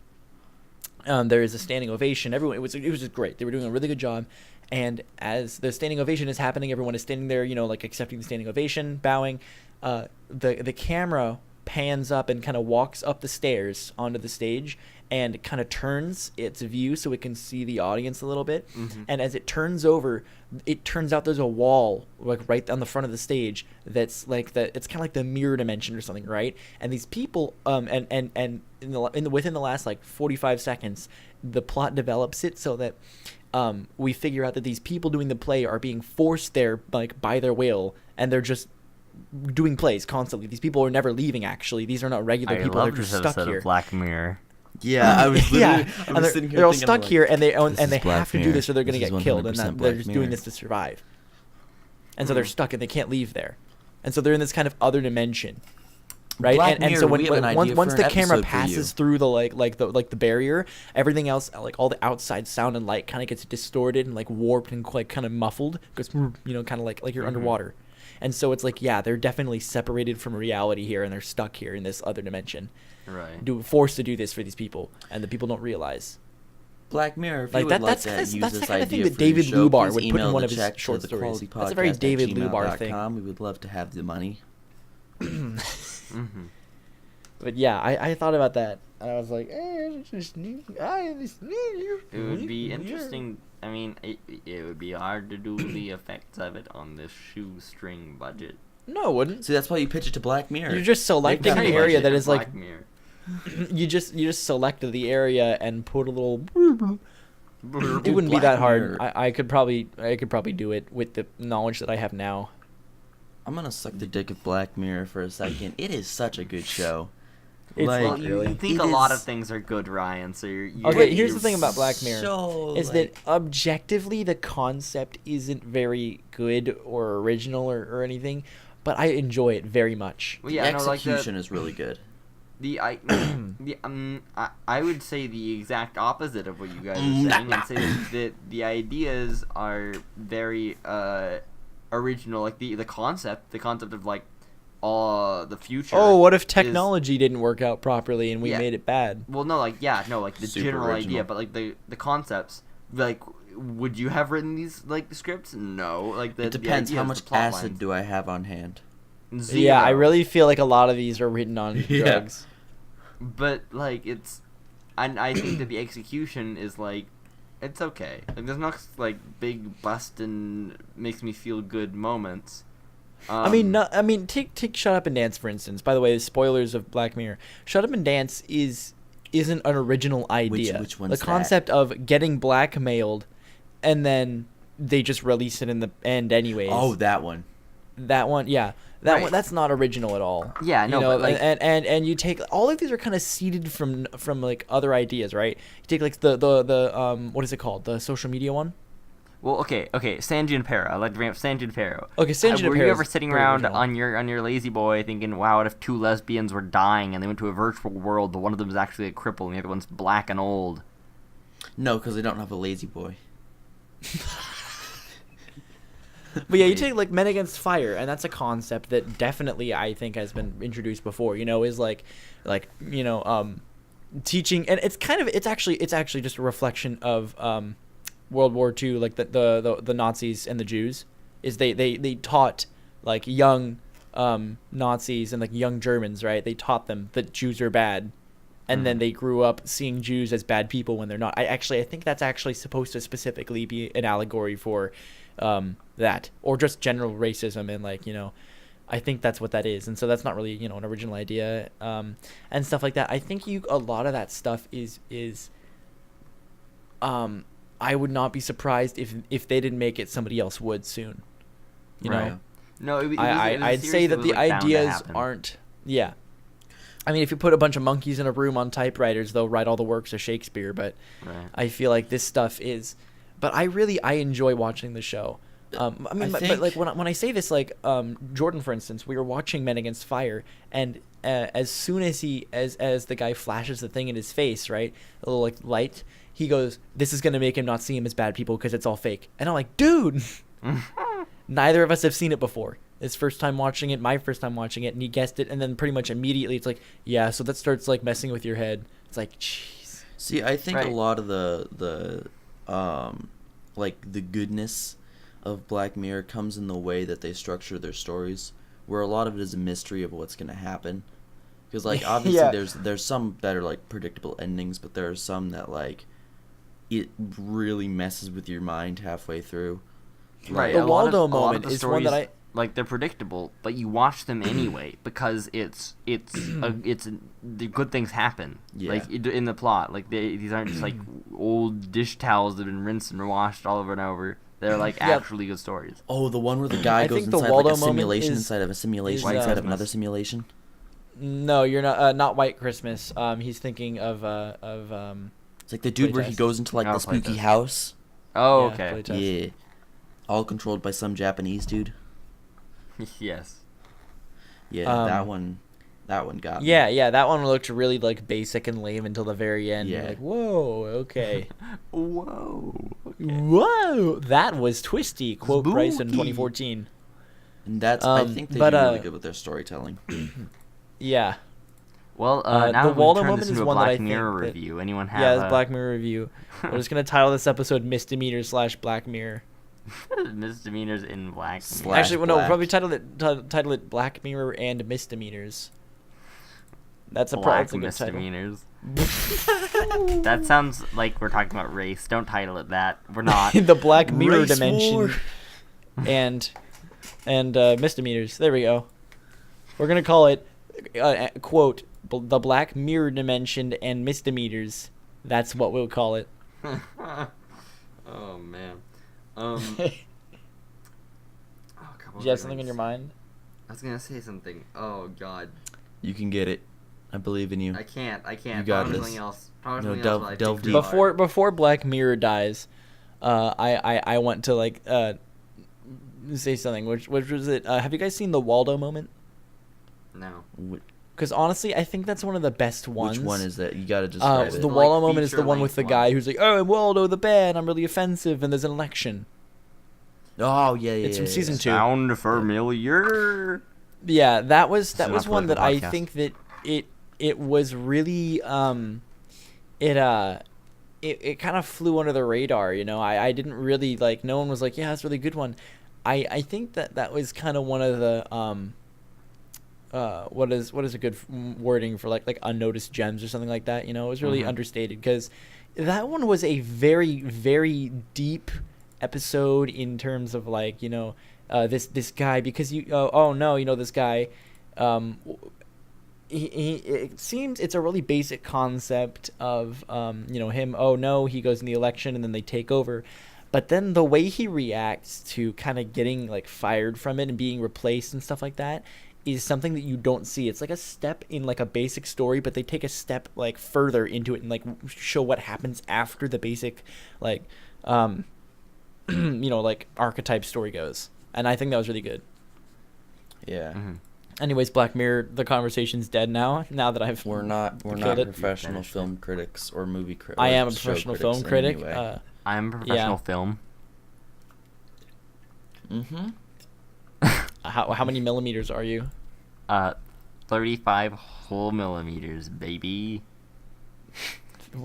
Speaker 1: there is a standing ovation. Everyone, it was just great. They were doing a really good job. And as the standing ovation is happening, everyone is standing there, accepting the standing ovation, bowing. The camera pans up and kind of walks up the stairs onto the stage and kind of turns its view so it can see the audience a little bit.
Speaker 2: Mm-hmm.
Speaker 1: And as it turns over, it turns out there's a wall right on the front of the stage that's it's kind of like the mirror dimension or something, right? And these people within the last 45 seconds, the plot develops it so that we figure out that these people doing the play are being forced there by their will, and they're just doing plays constantly. These people are never leaving. Actually, these are not regular
Speaker 2: I
Speaker 1: people.
Speaker 2: love
Speaker 1: They're just
Speaker 2: this
Speaker 1: stuck
Speaker 2: episode
Speaker 1: here.
Speaker 2: of Black Mirror.
Speaker 3: Yeah, I was literally.
Speaker 1: Yeah,
Speaker 3: I
Speaker 1: and
Speaker 3: was
Speaker 1: they're,
Speaker 3: sitting here
Speaker 1: they're all
Speaker 3: thinking,
Speaker 1: stuck
Speaker 3: like,
Speaker 1: here, and they
Speaker 3: this is
Speaker 1: have
Speaker 3: Black
Speaker 1: to do
Speaker 3: Mirror.
Speaker 1: this, or they're gonna
Speaker 3: This
Speaker 1: get
Speaker 3: is
Speaker 1: killed, and
Speaker 3: 100%
Speaker 1: they're
Speaker 3: Black
Speaker 1: just
Speaker 3: Mirror.
Speaker 1: doing this to survive. And so they're stuck, and they can't leave there, and so they're in this kind of other dimension, right?
Speaker 3: Black
Speaker 1: and so
Speaker 3: Mirror, we have an idea
Speaker 1: once
Speaker 3: for
Speaker 1: the
Speaker 3: an
Speaker 1: camera
Speaker 3: episode for you.
Speaker 1: passes through the the barrier, everything else, all the outside sound and light, kind of gets distorted and warped and kind of muffled, because kind of like you're underwater. And so it's they're definitely separated from reality here, and they're stuck here in this other dimension.
Speaker 2: Right.
Speaker 1: Forced to do this for these people, and the people don't realize.
Speaker 3: Black Mirror, if
Speaker 1: Like
Speaker 3: you
Speaker 1: that-
Speaker 3: would like
Speaker 1: that's
Speaker 3: to
Speaker 1: kinda-
Speaker 3: use
Speaker 1: that's the
Speaker 3: this
Speaker 1: kind of thing
Speaker 3: idea
Speaker 1: that
Speaker 3: for your
Speaker 1: David
Speaker 3: show,
Speaker 1: Lubar
Speaker 3: please
Speaker 1: would put in
Speaker 3: email
Speaker 1: one
Speaker 3: the
Speaker 1: of his
Speaker 3: check
Speaker 1: short
Speaker 3: to
Speaker 1: stories.
Speaker 3: thequalitypodcast
Speaker 1: That's a very David
Speaker 3: at
Speaker 1: Lubar thing.
Speaker 3: gmail.com. We would love to have the money.
Speaker 2: Mm-hmm.
Speaker 1: But yeah, I thought about that, and I was like,
Speaker 2: It would be interesting. I mean, it would be hard to do the effects of it on this shoestring budget.
Speaker 1: No, it wouldn't.
Speaker 3: See, that's why you pitch it to Black Mirror.
Speaker 1: You're just selecting
Speaker 3: got
Speaker 1: an
Speaker 3: the
Speaker 1: area
Speaker 2: Budget
Speaker 1: that
Speaker 2: of
Speaker 1: is
Speaker 2: Black Mirror.
Speaker 1: you just select the area and put a little. It wouldn't be
Speaker 3: Black
Speaker 1: that hard.
Speaker 3: Mirror.
Speaker 1: I could probably do it with the knowledge that I have now.
Speaker 3: I'm gonna suck the dick of Black Mirror for a second. It is such a good show.
Speaker 1: It's
Speaker 3: Like,
Speaker 1: not
Speaker 2: You
Speaker 1: really.
Speaker 2: think
Speaker 3: It
Speaker 2: a lot of
Speaker 3: is-
Speaker 2: things are good, Ryan. So you're
Speaker 1: Okay, here's
Speaker 2: you're
Speaker 1: the thing about Black Mirror.
Speaker 3: So,
Speaker 1: Is that objectively the concept isn't very good or original or anything, but I enjoy it very much.
Speaker 2: Well,
Speaker 3: the
Speaker 2: yeah, no, like
Speaker 3: execution is really good.
Speaker 2: I would say the exact opposite of what you guys are saying, and say that the ideas are very original. Like the concept of the future.
Speaker 1: Oh, what if
Speaker 2: is-
Speaker 1: technology didn't work out properly and we
Speaker 2: Yeah.
Speaker 1: made it bad?
Speaker 2: Well, no, like the
Speaker 3: Super
Speaker 2: general idea,
Speaker 3: original.
Speaker 2: but like the concepts. Like, would you have written these like the scripts? No, like
Speaker 3: It depends.
Speaker 2: the
Speaker 3: How
Speaker 2: ideas,
Speaker 3: much
Speaker 2: the plot
Speaker 3: acid
Speaker 2: lines.
Speaker 3: do I have on hand?
Speaker 1: Yeah, I
Speaker 2: Zero.
Speaker 1: really feel like a lot of these are written on
Speaker 3: Yeah.
Speaker 1: drugs.
Speaker 2: But like it's, and I think that the execution is like, it's okay. Like there's not like big bustin' makes me feel good moments.
Speaker 1: Take Shut Up and Dance for instance. By the way, spoilers of Black Mirror. Shut Up and Dance isn't an original idea.
Speaker 3: Which one's
Speaker 1: the
Speaker 3: that?
Speaker 1: concept of getting blackmailed, and then they just release it in the end anyways.
Speaker 3: Oh, that one.
Speaker 1: That one, yeah. That
Speaker 2: Right.
Speaker 1: one, that's not original at all.
Speaker 2: Yeah, no,
Speaker 1: you know,
Speaker 2: but, like-
Speaker 1: and you take all of these are kind of seeded from like other ideas, right? You take like the what is it called? The social media one.
Speaker 2: Well, okay, San Junipero. I like to bring up San Junipero.
Speaker 1: Okay, San
Speaker 2: Were
Speaker 1: Junipero
Speaker 2: you
Speaker 1: is
Speaker 2: ever sitting
Speaker 1: very
Speaker 2: around
Speaker 1: original.
Speaker 2: on your lazy boy thinking, "Wow, what if two lesbians were dying and they went to a virtual world, but one of them is actually a cripple and the other one's black and old"?
Speaker 3: No, because I don't have a lazy boy.
Speaker 1: But yeah, you take like Men Against Fire, and that's a concept that definitely I think has been introduced before. You know, is like teaching, and it's actually just a reflection of World War II, like the Nazis and the Jews. Is they taught like young Nazis and like young Germans, right? They taught them that Jews are bad. And then they grew up seeing Jews as bad people when they're not. I think that's actually supposed to specifically be an allegory for that, or just general racism, and like, you know, I think that's what that is. And so that's not really, you know, an original idea and stuff like that. I think a lot of that stuff is I would not be surprised if they didn't make it, somebody else would soon. You
Speaker 2: Right.
Speaker 1: know,
Speaker 2: No, it was
Speaker 1: I'd
Speaker 2: a series
Speaker 1: say that
Speaker 2: was,
Speaker 1: the
Speaker 2: like, bound to
Speaker 1: ideas
Speaker 2: happen.
Speaker 1: aren't. Yeah. I mean, if you put a bunch of monkeys in a room on typewriters, they'll write all the works of Shakespeare. But
Speaker 2: Right.
Speaker 1: I feel like this stuff is. But I enjoy watching the show. I mean, but like when I say this, like Jordan, for instance, we were watching Men Against Fire, and as soon as as the guy flashes the thing in his face, right, a little like light, he goes, "This is gonna make him not see him as bad people because it's all fake." And I'm like, dude, neither of us have seen it before. His first time watching it, my first time watching it, and he guessed it, and then pretty much immediately it's like, yeah, so that starts like messing with your head. It's like, jeez.
Speaker 3: See, I think
Speaker 2: Right.
Speaker 3: a lot of the like the goodness of Black Mirror comes in the way that they structure their stories, where a lot of it is a mystery of what's going to happen. Because like obviously
Speaker 1: Yeah.
Speaker 3: there's some that are like predictable endings, but there are some that like it really messes with your mind halfway through.
Speaker 2: Right.
Speaker 1: The
Speaker 2: a lot
Speaker 1: Waldo
Speaker 2: of- a lot of
Speaker 1: moment
Speaker 2: the
Speaker 1: is one that
Speaker 2: stories, like, they're predictable, but you watch them anyway because the good things happen.
Speaker 3: Yeah.
Speaker 2: Like in the plot, like these aren't just like old dish towels that have been rinsed and washed all over and over. They're like
Speaker 1: Yeah.
Speaker 2: actually good stories.
Speaker 3: Oh, the one where the guy
Speaker 1: I
Speaker 3: goes
Speaker 1: think the
Speaker 3: inside like
Speaker 1: Waldo
Speaker 3: a
Speaker 1: moment
Speaker 3: simulation
Speaker 1: is-
Speaker 3: inside of a simulation
Speaker 1: is,
Speaker 3: inside of
Speaker 2: Christmas.
Speaker 3: another simulation.
Speaker 1: No, you're not White Christmas. He's thinking of
Speaker 3: It's like the dude where he
Speaker 1: Playtest.
Speaker 3: goes into like
Speaker 2: Oh,
Speaker 3: the spooky
Speaker 2: Playtest.
Speaker 3: house.
Speaker 2: Oh,
Speaker 1: Yeah,
Speaker 2: okay.
Speaker 1: Playtest.
Speaker 3: Yeah. All controlled by some Japanese dude.
Speaker 2: Yes.
Speaker 3: Yeah, that one got me.
Speaker 1: Yeah, that one looked really like basic and lame until the very end. You're
Speaker 3: Yeah.
Speaker 1: like, whoa, okay.
Speaker 2: Whoa.
Speaker 1: Whoa, that was twisty. Quote Bryson,
Speaker 2: Spooky.
Speaker 1: 2014.
Speaker 3: And that's I think they do really good with their storytelling.
Speaker 1: Yeah.
Speaker 2: Well,
Speaker 1: the
Speaker 2: now that we've
Speaker 1: Waldo
Speaker 2: turned
Speaker 1: moment
Speaker 2: this
Speaker 1: is
Speaker 2: into a
Speaker 1: one that
Speaker 2: Black
Speaker 1: I think
Speaker 2: Mirror
Speaker 1: that-
Speaker 2: review. Anyone have
Speaker 1: Yeah, it's Black Mirror review. We're just gonna title this episode "Misdemeanors / Black Mirror."
Speaker 2: misdemeanors in Black
Speaker 3: Slash
Speaker 2: Mirror?
Speaker 1: Actually, well, no,
Speaker 3: Black.
Speaker 1: probably title it "Black Mirror and Misdemeanors." That's
Speaker 2: Black
Speaker 1: that's a good title.
Speaker 2: misdemeanors. That sounds like we're talking about race. Don't title it that. We're not.
Speaker 1: The Black Mirror
Speaker 3: Race
Speaker 1: dimension
Speaker 3: war.
Speaker 1: and misdemeanors. There we go. We're gonna call it quote the Black Mirror dimension and misdemeanors. That's what we'll call it.
Speaker 2: Oh man. Oh, come on,
Speaker 1: Do you have something in your mind?
Speaker 2: I was gonna say something. Oh god,
Speaker 3: You can get it. I believe in you.
Speaker 2: I can't.
Speaker 3: You got
Speaker 2: Probably
Speaker 3: this.
Speaker 2: something else. Probably
Speaker 3: No,
Speaker 2: something
Speaker 3: delve-
Speaker 2: else while I
Speaker 3: delve
Speaker 2: think
Speaker 3: deep.
Speaker 2: about it.
Speaker 1: Before Black Mirror dies, I want to like say something. Which was it? Have you guys seen the Waldo moment?
Speaker 2: No.
Speaker 1: Because honestly, I think that's one of the best ones.
Speaker 3: Which one is that? You gotta describe
Speaker 1: The
Speaker 3: it.
Speaker 2: Like,
Speaker 1: Waldo moment is the one with
Speaker 2: feature-length
Speaker 1: the
Speaker 2: one.
Speaker 1: guy who's like, "Oh, Waldo the bad. I'm really offensive," and there's an election.
Speaker 3: Oh yeah, yeah.
Speaker 1: It's from
Speaker 3: yeah,
Speaker 1: season
Speaker 3: yeah.
Speaker 1: 2.
Speaker 2: Sound familiar?
Speaker 1: Yeah, that was
Speaker 2: This is not
Speaker 1: one that
Speaker 2: political
Speaker 1: I
Speaker 2: podcast.
Speaker 1: think that it was really it kind of flew under the radar, you know. I didn't really like, no one was like, yeah, that's a really good one. I think that was kind of one of the what is a good wording for like unnoticed gems or something like that, you know. It was really understated because that one was a very, very deep episode in terms of like, you know, this guy, because you oh no, you know, this guy he it seems it's a really basic concept of you know, him, oh no, he goes in the election and then they take over, but then the way he reacts to kind of getting like fired from it and being replaced and stuff like that is something that you don't see. It's like a step in like a basic story, but they take a step like further into it and like show what happens after the basic like you know, like archetype story goes. And I think that was really good.
Speaker 3: Yeah.
Speaker 1: Anyways, Black Mirror, the conversation's dead now that I've
Speaker 3: We're not
Speaker 1: killed it.
Speaker 3: professional
Speaker 2: Finished
Speaker 3: film critics or movie critics.
Speaker 1: I am a professional film critic.
Speaker 2: I'm a professional film.
Speaker 1: How many millimeters are you?
Speaker 2: 35 whole millimeters, baby.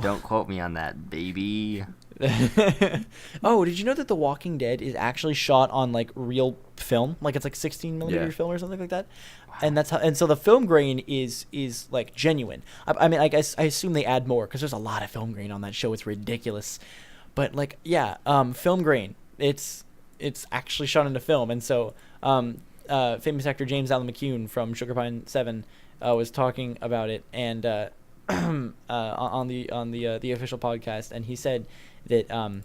Speaker 2: Don't quote me on that, baby.
Speaker 1: Oh, did you know that The Walking Dead is actually shot on like real film? Like it's like 16 millimeter
Speaker 3: Yeah.
Speaker 1: film or something like that. And that's how. And so the film grain is like genuine. I mean, I guess I assume they add more because there's a lot of film grain on that show. It's ridiculous. But like, yeah, film grain. It's actually shot into film. And so famous actor James Allen McCune from Sugar Pine 7 was talking about it, and on the official podcast, and he said that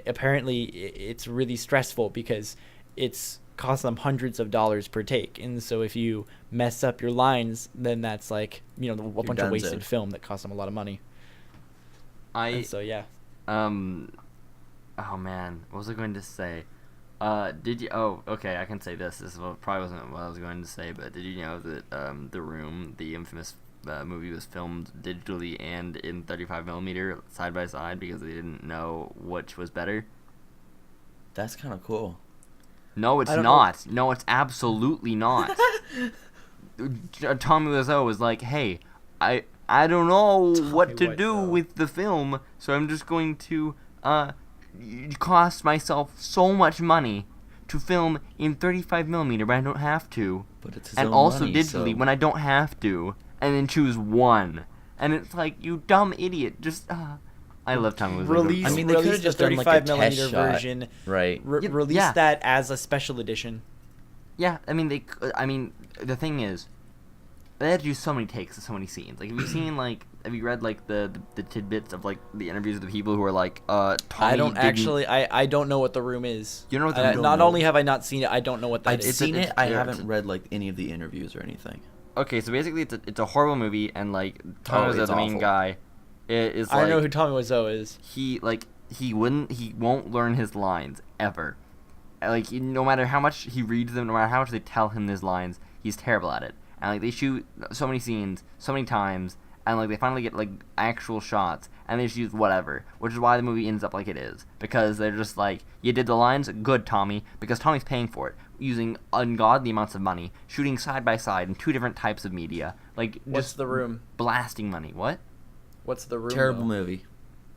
Speaker 1: apparently it's really stressful because it's cost them hundreds of dollars per take, and so if you mess up your lines, then that's like, you know, a bunch of wasted film that cost them a lot of money. And so yeah.
Speaker 2: Oh man, what was I going to say? Did you? Oh, okay, I can say this. This probably wasn't what I was going to say, but did you know that The Room, the infamous movie, was filmed digitally and in 35 millimeter side by side because they didn't know which was better?
Speaker 3: That's kind of cool.
Speaker 2: No, it's
Speaker 1: I don't
Speaker 2: not. No, it's absolutely not. Tommy Wiseau was like, "Hey, I don't know what to do
Speaker 1: Wiseau.
Speaker 2: with the film, so I'm just going to cost myself so much money to film in 35 millimeter when I don't have to,
Speaker 3: But it's his
Speaker 2: and
Speaker 3: own
Speaker 2: also
Speaker 3: money,
Speaker 2: digitally
Speaker 3: so-
Speaker 2: when I don't have to, and then choose one." And it's like, you dumb idiot. Just I love Tommy Wiseau.
Speaker 1: Release,
Speaker 3: I mean, they could've
Speaker 1: release the
Speaker 3: just done, like,
Speaker 1: 35
Speaker 3: a
Speaker 1: millimeter
Speaker 3: test shot.
Speaker 1: version.
Speaker 3: Right.
Speaker 1: Release
Speaker 2: Yeah.
Speaker 1: that as a special edition.
Speaker 2: Yeah, I mean the thing is, they had to do so many takes of so many scenes. Like, have you read like the tidbits of like the interviews of the people who are like, Tommy
Speaker 1: I don't
Speaker 2: didn't-
Speaker 1: actually. I don't know what The Room is.
Speaker 2: You don't know what The Room
Speaker 1: Not
Speaker 3: is?
Speaker 1: only have I not seen it, I don't know what that
Speaker 3: I've
Speaker 1: is.
Speaker 3: seen
Speaker 2: it's-
Speaker 3: it. I
Speaker 2: it's-
Speaker 3: haven't read like any of the interviews or anything.
Speaker 2: Okay, so basically it's a horrible movie, and like Tommy Wiseau,
Speaker 3: it's
Speaker 2: the main
Speaker 3: awful.
Speaker 2: guy, is like,
Speaker 1: I know who Tommy Wiseau is.
Speaker 2: he won't learn his lines ever. Like, no matter how much he reads them, no matter how much they tell him his lines, he's terrible at it. And like, they shoot so many scenes so many times, and like they finally get like actual shots, and they just use whatever, which is why the movie ends up like it is, because they're just like, you did the lines, good, Tommy, because Tommy's paying for it, using ungodly amounts of money, shooting side by side in two different types of media, like
Speaker 1: What's
Speaker 2: just
Speaker 1: The Room?
Speaker 2: blasting money. What?
Speaker 1: What's The Room?
Speaker 3: Terrible
Speaker 1: though?
Speaker 3: movie.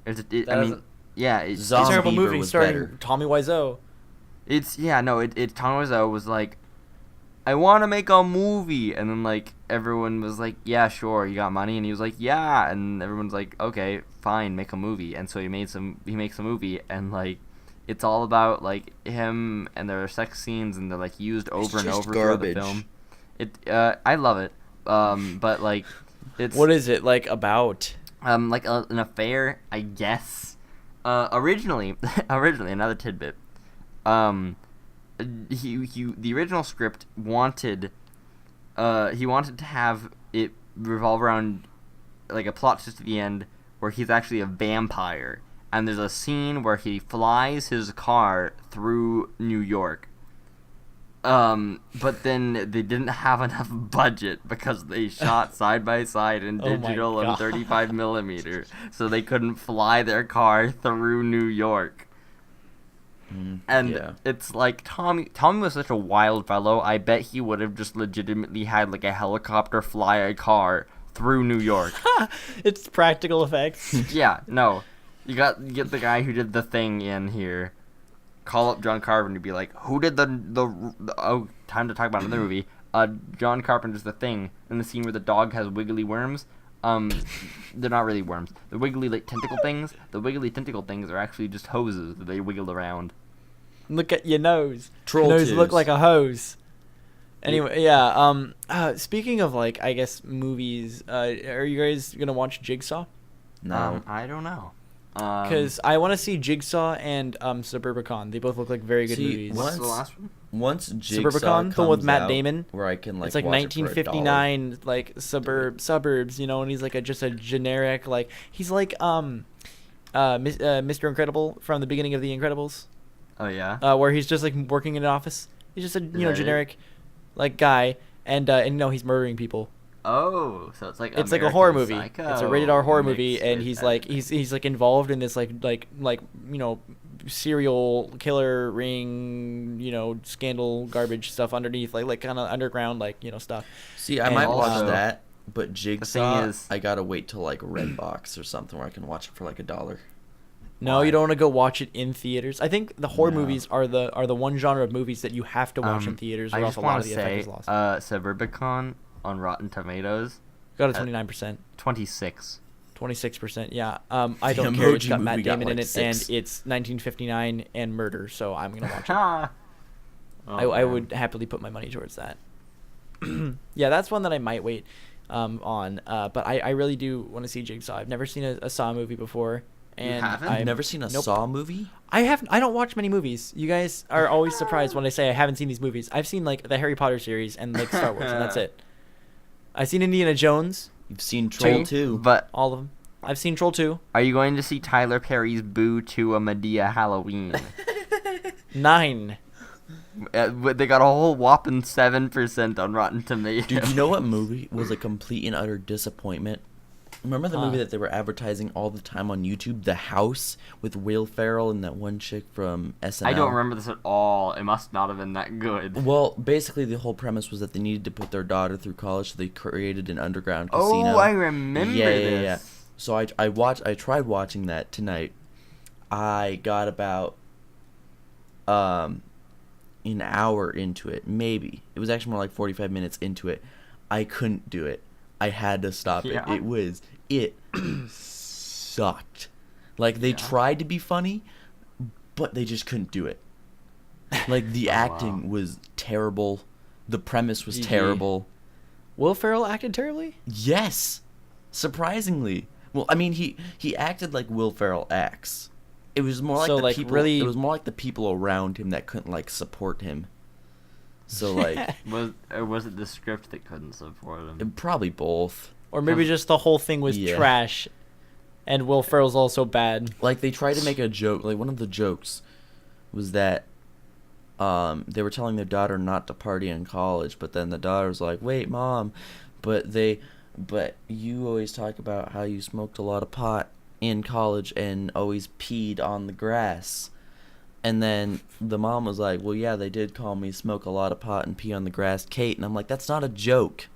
Speaker 2: Is it,
Speaker 1: That
Speaker 2: I mean,
Speaker 1: doesn't-
Speaker 2: yeah, it's
Speaker 3: Zombie
Speaker 1: Terrible
Speaker 3: Beaver
Speaker 1: movie
Speaker 3: was
Speaker 1: starring
Speaker 3: better.
Speaker 1: Tommy Wiseau.
Speaker 2: It's Tommy Wiseau was like, I want to make a movie, and then like everyone was like, yeah, sure, you got money, and he was like, yeah, and everyone's like, okay, fine, make a movie, and so he makes a movie, and like, it's all about like him, and there are sex scenes, and they're like used over and
Speaker 3: just
Speaker 2: over throughout the
Speaker 3: garbage.
Speaker 2: film. I love it, but like, it's
Speaker 1: What is it like about?
Speaker 2: like an affair, I guess. Originally, another tidbit. The original script wanted, he wanted to have it revolve around like a plot twist at the end where he's actually a vampire, and there's a scene where he flies his car through New York. But then they didn't have enough budget because they shot side by side in
Speaker 1: Oh my
Speaker 2: digital and
Speaker 1: God.
Speaker 2: 35 millimeter, so they couldn't fly their car through New York. And
Speaker 3: yeah.
Speaker 2: it's like Tommy was such a wild fellow. I bet he would have just legitimately had like a helicopter fly a car through New York.
Speaker 1: It's practical effects.
Speaker 2: Yeah, no. You get the guy who did The Thing in here. Call up John Carpenter to be like, who did the oh, time to talk about another movie. John Carpenter's The Thing, in the scene where the dog has wiggly worms. They're not really worms. The wiggly like tentacle things. The wiggly tentacle things are actually just hoses that they wiggle around.
Speaker 1: Look at your nose.
Speaker 3: Troll
Speaker 1: Your nose
Speaker 3: twos.
Speaker 1: look like a hose. Anyway, yeah. Speaking of like, I guess movies. Are you guys gonna watch Jigsaw?
Speaker 3: No.
Speaker 2: I don't know.
Speaker 1: Because I want to see Jigsaw and Suburbicon. They both look like very good
Speaker 3: See,
Speaker 1: movies.
Speaker 2: What's the last one?
Speaker 3: Once Jigsaw
Speaker 1: Suburbicon, the one with
Speaker 3: comes
Speaker 1: Matt
Speaker 3: out,
Speaker 1: Damon.
Speaker 3: where I can like
Speaker 1: It's like
Speaker 3: watch it for $1.
Speaker 1: 1959, like suburbs, you know, and he's like just a generic, like he's like Mr. Incredible from the beginning of The Incredibles,
Speaker 2: Oh yeah.
Speaker 1: where he's just like working in an office. He's just a
Speaker 2: that it?
Speaker 1: generic, like guy, and you know he's murdering people.
Speaker 2: Oh, so it's like
Speaker 1: It's like a horror
Speaker 2: American
Speaker 1: movie.
Speaker 2: Psycho
Speaker 1: It's a rated R horror
Speaker 2: mixed
Speaker 1: movie, and
Speaker 2: with
Speaker 1: he's like he's like involved in this like you know serial killer ring, you know, scandal garbage stuff underneath, like kind of underground, like, you know, stuff.
Speaker 3: See, I
Speaker 1: And
Speaker 3: might watch
Speaker 2: also-
Speaker 3: that, but Jigsaw,
Speaker 2: is-
Speaker 3: I gotta wait till like Redbox or something where I can watch it for like $1.
Speaker 1: No,
Speaker 2: Why?
Speaker 1: you don't want to go watch it in theaters. I think the horror
Speaker 3: No.
Speaker 1: movies are the one genre of movies that you have to watch in theaters, or
Speaker 2: I
Speaker 1: else
Speaker 2: just
Speaker 1: a lot
Speaker 2: want
Speaker 1: of
Speaker 2: to
Speaker 1: the effect
Speaker 2: say,
Speaker 1: is lost.
Speaker 2: Suburbicon on Rotten Tomatoes,
Speaker 1: Got a 29%,
Speaker 2: 26.
Speaker 1: 26%. Yeah. I
Speaker 3: The
Speaker 1: don't care. It's
Speaker 3: Emoji
Speaker 1: got Matt
Speaker 3: Movie got,
Speaker 1: Damon in
Speaker 3: like,
Speaker 1: it, and
Speaker 3: 6.
Speaker 1: it's 1959 and murder. So I'm gonna watch it.
Speaker 2: Oh,
Speaker 1: I
Speaker 2: man.
Speaker 1: would happily put my money towards that. Yeah, that's one that I might wait on. But I really do want to see Jigsaw. I've never seen a Saw movie before. And
Speaker 2: haven't?
Speaker 3: I've
Speaker 1: I'm-
Speaker 3: never seen a
Speaker 1: nope.
Speaker 3: Saw movie.
Speaker 1: I don't watch many movies. You guys are always surprised when I say I haven't seen these movies. I've seen like the Harry Potter series and like Star Wars, and that's it. I've seen Indiana Jones,
Speaker 3: You've seen Troll 2.
Speaker 2: But
Speaker 1: all of them. I've seen Troll 2.
Speaker 2: are you going to see Tyler Perry's Boo to a Medea Halloween?
Speaker 1: 9.
Speaker 2: But they got a whole whopping 7% on Rotten Tomatoes.
Speaker 3: Dude, you know what movie was a complete and utter disappointment? Remember the movie that they were advertising all the time on YouTube, The House, with Will Ferrell and that one chick from SNL?
Speaker 2: I don't remember this at all. It must not have been that good.
Speaker 3: Well, basically the whole premise was that they needed to put their daughter through college, so they created an underground casino.
Speaker 2: Oh, I remember this.
Speaker 3: Yeah. So I tried watching that tonight. I got about an hour into it, maybe. It was actually more like 45 minutes into it. I couldn't do it. I had to stop
Speaker 2: Yeah.
Speaker 3: it. It sucked. Like they tried to be funny, but they just couldn't do it. Like the acting was terrible. The premise was
Speaker 2: GG.
Speaker 3: terrible.
Speaker 1: Will Ferrell acted terribly?
Speaker 3: Yes, surprisingly. Well, I mean, he acted like Will Ferrell acts. It was more like
Speaker 1: So,
Speaker 3: the
Speaker 1: like,
Speaker 3: people.
Speaker 1: really-
Speaker 3: It was more like the people around him that couldn't like support him. So like,
Speaker 2: Was it the script that couldn't support him?
Speaker 3: probably both.
Speaker 1: Or maybe just the whole thing was
Speaker 3: Yeah.
Speaker 1: trash, and Will Ferrell's also bad.
Speaker 3: Like they tried to make a joke. Like one of the jokes was that they were telling their daughter not to party in college, but then the daughter's like, "Wait, mom, but you always talk about how you smoked a lot of pot in college and always peed on the grass." And then the mom was like, "Well, yeah, they did call me smoke a lot of pot and pee on the grass, Kate." And I'm like, "That's not a joke.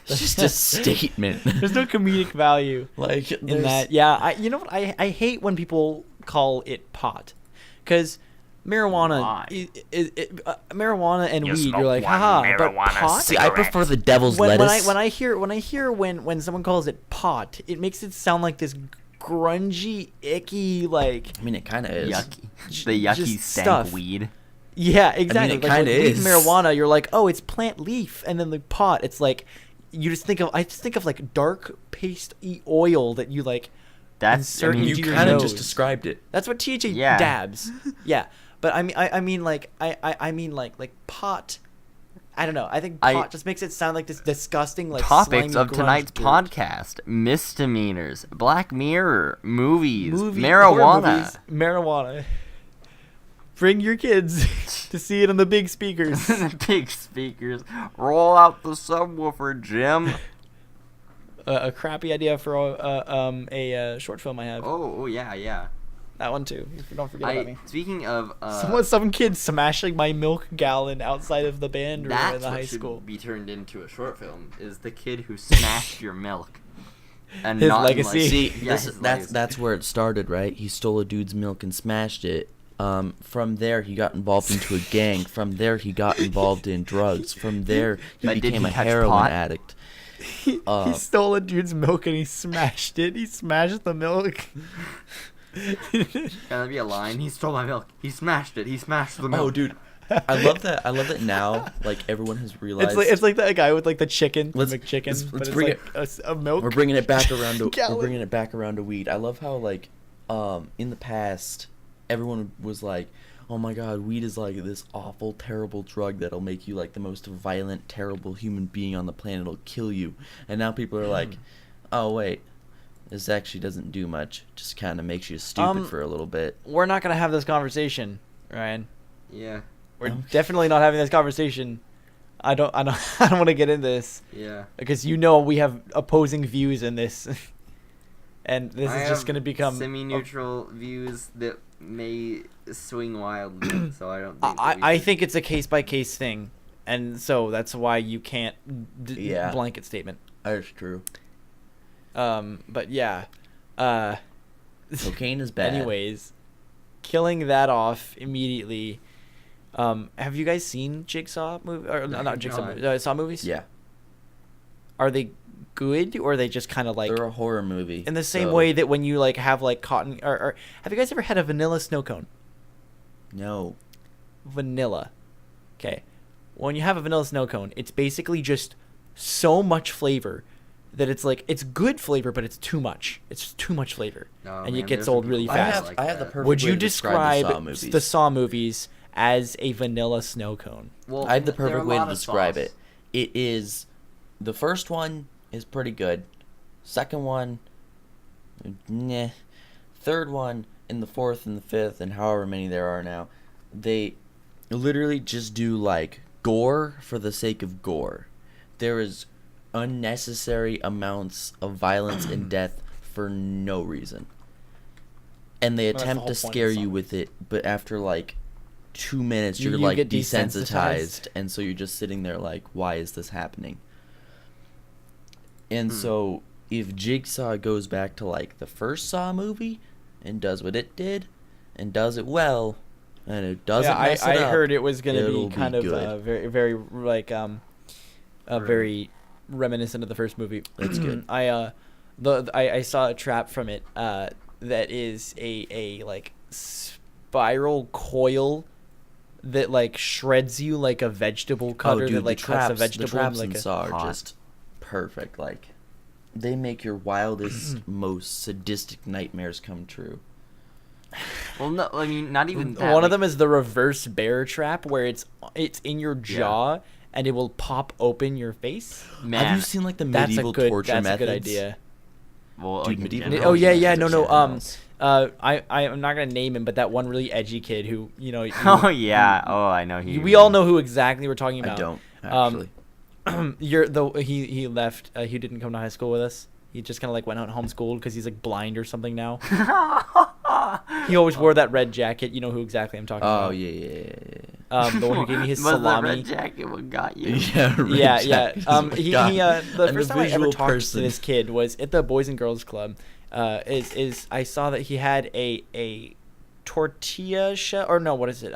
Speaker 3: It's just a statement."
Speaker 1: There's no comedic value
Speaker 3: like
Speaker 1: in that. Yeah, you know what? I hate when people call it pot, because marijuana,
Speaker 2: Why?
Speaker 1: marijuana and
Speaker 2: You
Speaker 1: weed.
Speaker 2: smoke
Speaker 1: You're like,
Speaker 2: one
Speaker 1: haha, but
Speaker 2: marijuana
Speaker 1: pot.
Speaker 3: See, I prefer the devil's lettuce.
Speaker 1: When I hear when someone calls it pot, it makes it sound like this grungy, icky, like
Speaker 3: I mean, it kind of is.
Speaker 2: Yucky. The yucky
Speaker 1: just
Speaker 2: stank
Speaker 1: stuff.
Speaker 2: weed.
Speaker 1: yeah, exactly.
Speaker 3: it
Speaker 1: like
Speaker 3: kinda
Speaker 1: with weed
Speaker 3: is.
Speaker 1: and marijuana, you're like, oh, it's plant leaf, and then the pot, it's like I just think of like dark pasty oil that you like.
Speaker 2: That's
Speaker 1: Insert
Speaker 2: I mean,
Speaker 3: You
Speaker 1: into your
Speaker 3: kind of
Speaker 1: nose.
Speaker 3: just described it.
Speaker 1: That's what THA
Speaker 2: Yeah.
Speaker 1: dabs. Yeah, but I mean like pot. I don't know. I think pot just makes it sound like this disgusting like
Speaker 2: topics
Speaker 1: slimy
Speaker 2: of tonight's
Speaker 1: grunge dirt.
Speaker 2: podcast: misdemeanors, Black Mirror, movies,
Speaker 1: Horror
Speaker 2: marijuana.
Speaker 1: movies, marijuana. Bring your kids to see it on the big speakers.
Speaker 2: Big speakers. Roll out the subwoofer, Jim.
Speaker 1: A crappy idea for a short film I have.
Speaker 2: Oh yeah.
Speaker 1: That one too. Don't forget about me.
Speaker 2: Speaking of
Speaker 1: Some kid smashing my milk gallon outside of the band room
Speaker 2: that's
Speaker 1: in the
Speaker 2: what
Speaker 1: high
Speaker 2: should
Speaker 1: school.
Speaker 2: be turned into a short film. Is the kid who smashed your milk. And
Speaker 1: His
Speaker 2: not
Speaker 1: legacy.
Speaker 2: Like,
Speaker 3: See,
Speaker 2: yeah, his legacy.
Speaker 3: that's where it started, right? He stole a dude's milk and smashed it. From there, he got involved into a gang. From there, he got involved in drugs. From there, he
Speaker 2: But did
Speaker 3: became
Speaker 2: he
Speaker 3: a
Speaker 2: touch
Speaker 3: heroin
Speaker 2: pot?
Speaker 3: addict.
Speaker 1: He stole a dude's milk and he smashed it. He smashed the milk.
Speaker 2: Yeah, that'd be a line. He stole my milk. He smashed it. He smashed the milk.
Speaker 3: Oh, dude, I love that. I love that now. Like everyone has realized.
Speaker 1: It's like that guy with like the chicken,
Speaker 3: Let's-
Speaker 1: McChicken,
Speaker 3: let's
Speaker 1: but it's
Speaker 3: bring
Speaker 1: like a milk.
Speaker 3: We're bringing it back around to
Speaker 1: Gallon.
Speaker 3: we're bringing it back around to weed. I love how like in the past everyone was like, "Oh my god, weed is like this awful terrible drug that'll make you like the most violent terrible human being on the planet. It'll kill you." And now people are like, "Oh wait, this actually doesn't do much. Just kind of makes you stupid for a little bit."
Speaker 1: We're not gonna have this conversation, Ryan.
Speaker 2: Yeah.
Speaker 1: We're definitely not having this conversation. I don't I don't want to get into this
Speaker 2: Yeah.
Speaker 1: because you know we have opposing views in this, and this
Speaker 2: I
Speaker 1: is just
Speaker 2: have
Speaker 1: gonna become
Speaker 2: semi-neutral views that may swing wildly. So I don't. Think
Speaker 1: I think it's a case by case thing, and so that's why you can't
Speaker 3: Yeah.
Speaker 1: blanket statement.
Speaker 3: That's true.
Speaker 1: But yeah.
Speaker 3: Cocaine is bad.
Speaker 1: Anyways, killing that off immediately. Have you guys seen Jigsaw movie or not Jigsaw?
Speaker 2: No.
Speaker 1: Saw movies?
Speaker 3: Yeah,
Speaker 1: Are they good or are they just kind of like
Speaker 3: they're a horror movie.
Speaker 1: in the same
Speaker 3: so-
Speaker 1: way that when you like have like cotton or have you guys ever had a vanilla snow cone?
Speaker 3: No.
Speaker 1: Vanilla. Okay. When you have a vanilla snow cone, it's basically just so much flavor that it's like it's good flavor, but it's too much. It's too much flavor,
Speaker 2: No,
Speaker 1: and
Speaker 2: man,
Speaker 1: it gets
Speaker 2: there's some
Speaker 1: old really
Speaker 2: people
Speaker 3: I
Speaker 1: fast.
Speaker 3: have,
Speaker 2: like
Speaker 3: I have the
Speaker 2: that.
Speaker 3: perfect
Speaker 1: Would
Speaker 3: way
Speaker 1: you
Speaker 3: to describe
Speaker 1: describe the Saw movies as a vanilla snow cone?
Speaker 2: Well,
Speaker 3: I have the
Speaker 2: there are
Speaker 3: perfect
Speaker 2: a
Speaker 3: way to
Speaker 2: lot of
Speaker 3: describe
Speaker 2: sauce.
Speaker 3: it. It is the first one is pretty good. Second one, nah. Third one, and the fourth and the fifth, and however many there are now, they literally just do like gore for the sake of gore. There is unnecessary amounts of violence and death for no reason. And they
Speaker 1: Well, that's the
Speaker 3: attempt
Speaker 1: whole
Speaker 3: to
Speaker 1: point of
Speaker 3: scare
Speaker 1: the
Speaker 3: you
Speaker 1: Saw
Speaker 3: with it, but after like 2 minutes you're
Speaker 1: You
Speaker 3: like
Speaker 1: get
Speaker 3: desensitized,
Speaker 1: desensitized.
Speaker 3: and so you're just sitting there like, why is this happening? And so if Jigsaw goes back to like the first Saw movie and does what it did and does it well and it doesn't
Speaker 1: Yeah,
Speaker 3: mess
Speaker 1: I
Speaker 3: it up,
Speaker 1: heard it was gonna
Speaker 3: it'll
Speaker 1: be
Speaker 3: be
Speaker 1: kind of
Speaker 3: good.
Speaker 1: very like very reminiscent of the first movie.
Speaker 3: That's good.
Speaker 1: I saw a trap from it that is a like spiral coil that like shreds you like a vegetable cutter
Speaker 3: oh, dude,
Speaker 1: that like cuts a
Speaker 3: the
Speaker 1: vegetable
Speaker 3: traps
Speaker 1: like
Speaker 3: in
Speaker 1: a,
Speaker 3: Saw are
Speaker 2: Hot.
Speaker 3: just perfect. Like they make your wildest, most sadistic nightmares come true.
Speaker 2: Well, no, I mean not even that.
Speaker 1: one of
Speaker 2: like,
Speaker 1: them is the reverse bear trap where it's in your jaw and it will pop open your face.
Speaker 2: Man,
Speaker 3: Have you seen like the
Speaker 1: That's
Speaker 3: medieval
Speaker 1: a good
Speaker 3: torture
Speaker 1: that's
Speaker 3: methods?
Speaker 1: a good idea.
Speaker 2: well,
Speaker 3: Dude,
Speaker 2: like, in
Speaker 3: medieval
Speaker 2: general,
Speaker 1: Oh yeah,
Speaker 3: torture
Speaker 1: yeah,
Speaker 3: methods
Speaker 1: no,
Speaker 3: are
Speaker 1: no.
Speaker 3: something else.
Speaker 1: I'm not gonna name him, but that one really edgy kid who
Speaker 2: Oh yeah. Oh, I know.
Speaker 1: we all know who exactly we're talking
Speaker 3: I
Speaker 1: about.
Speaker 3: don't
Speaker 1: Um,
Speaker 3: actually.
Speaker 1: he left. He didn't come to high school with us. He just kind of like went out homeschooled because he's like blind or something now. He always wore that red jacket. You know who exactly I'm talking about.
Speaker 3: Oh yeah.
Speaker 1: The one who gave me his
Speaker 2: Was
Speaker 1: salami.
Speaker 2: the red jacket what got you?
Speaker 3: Yeah, red
Speaker 1: Yeah,
Speaker 3: jacket is
Speaker 1: yeah.
Speaker 3: what
Speaker 1: He
Speaker 3: got-
Speaker 1: the
Speaker 3: I'm
Speaker 1: first
Speaker 3: a
Speaker 1: time I ever
Speaker 3: visual
Speaker 1: talked
Speaker 3: person.
Speaker 1: to this kid was at the Boys and Girls Club. Is I saw that he had a tortilla shell or no, what is it?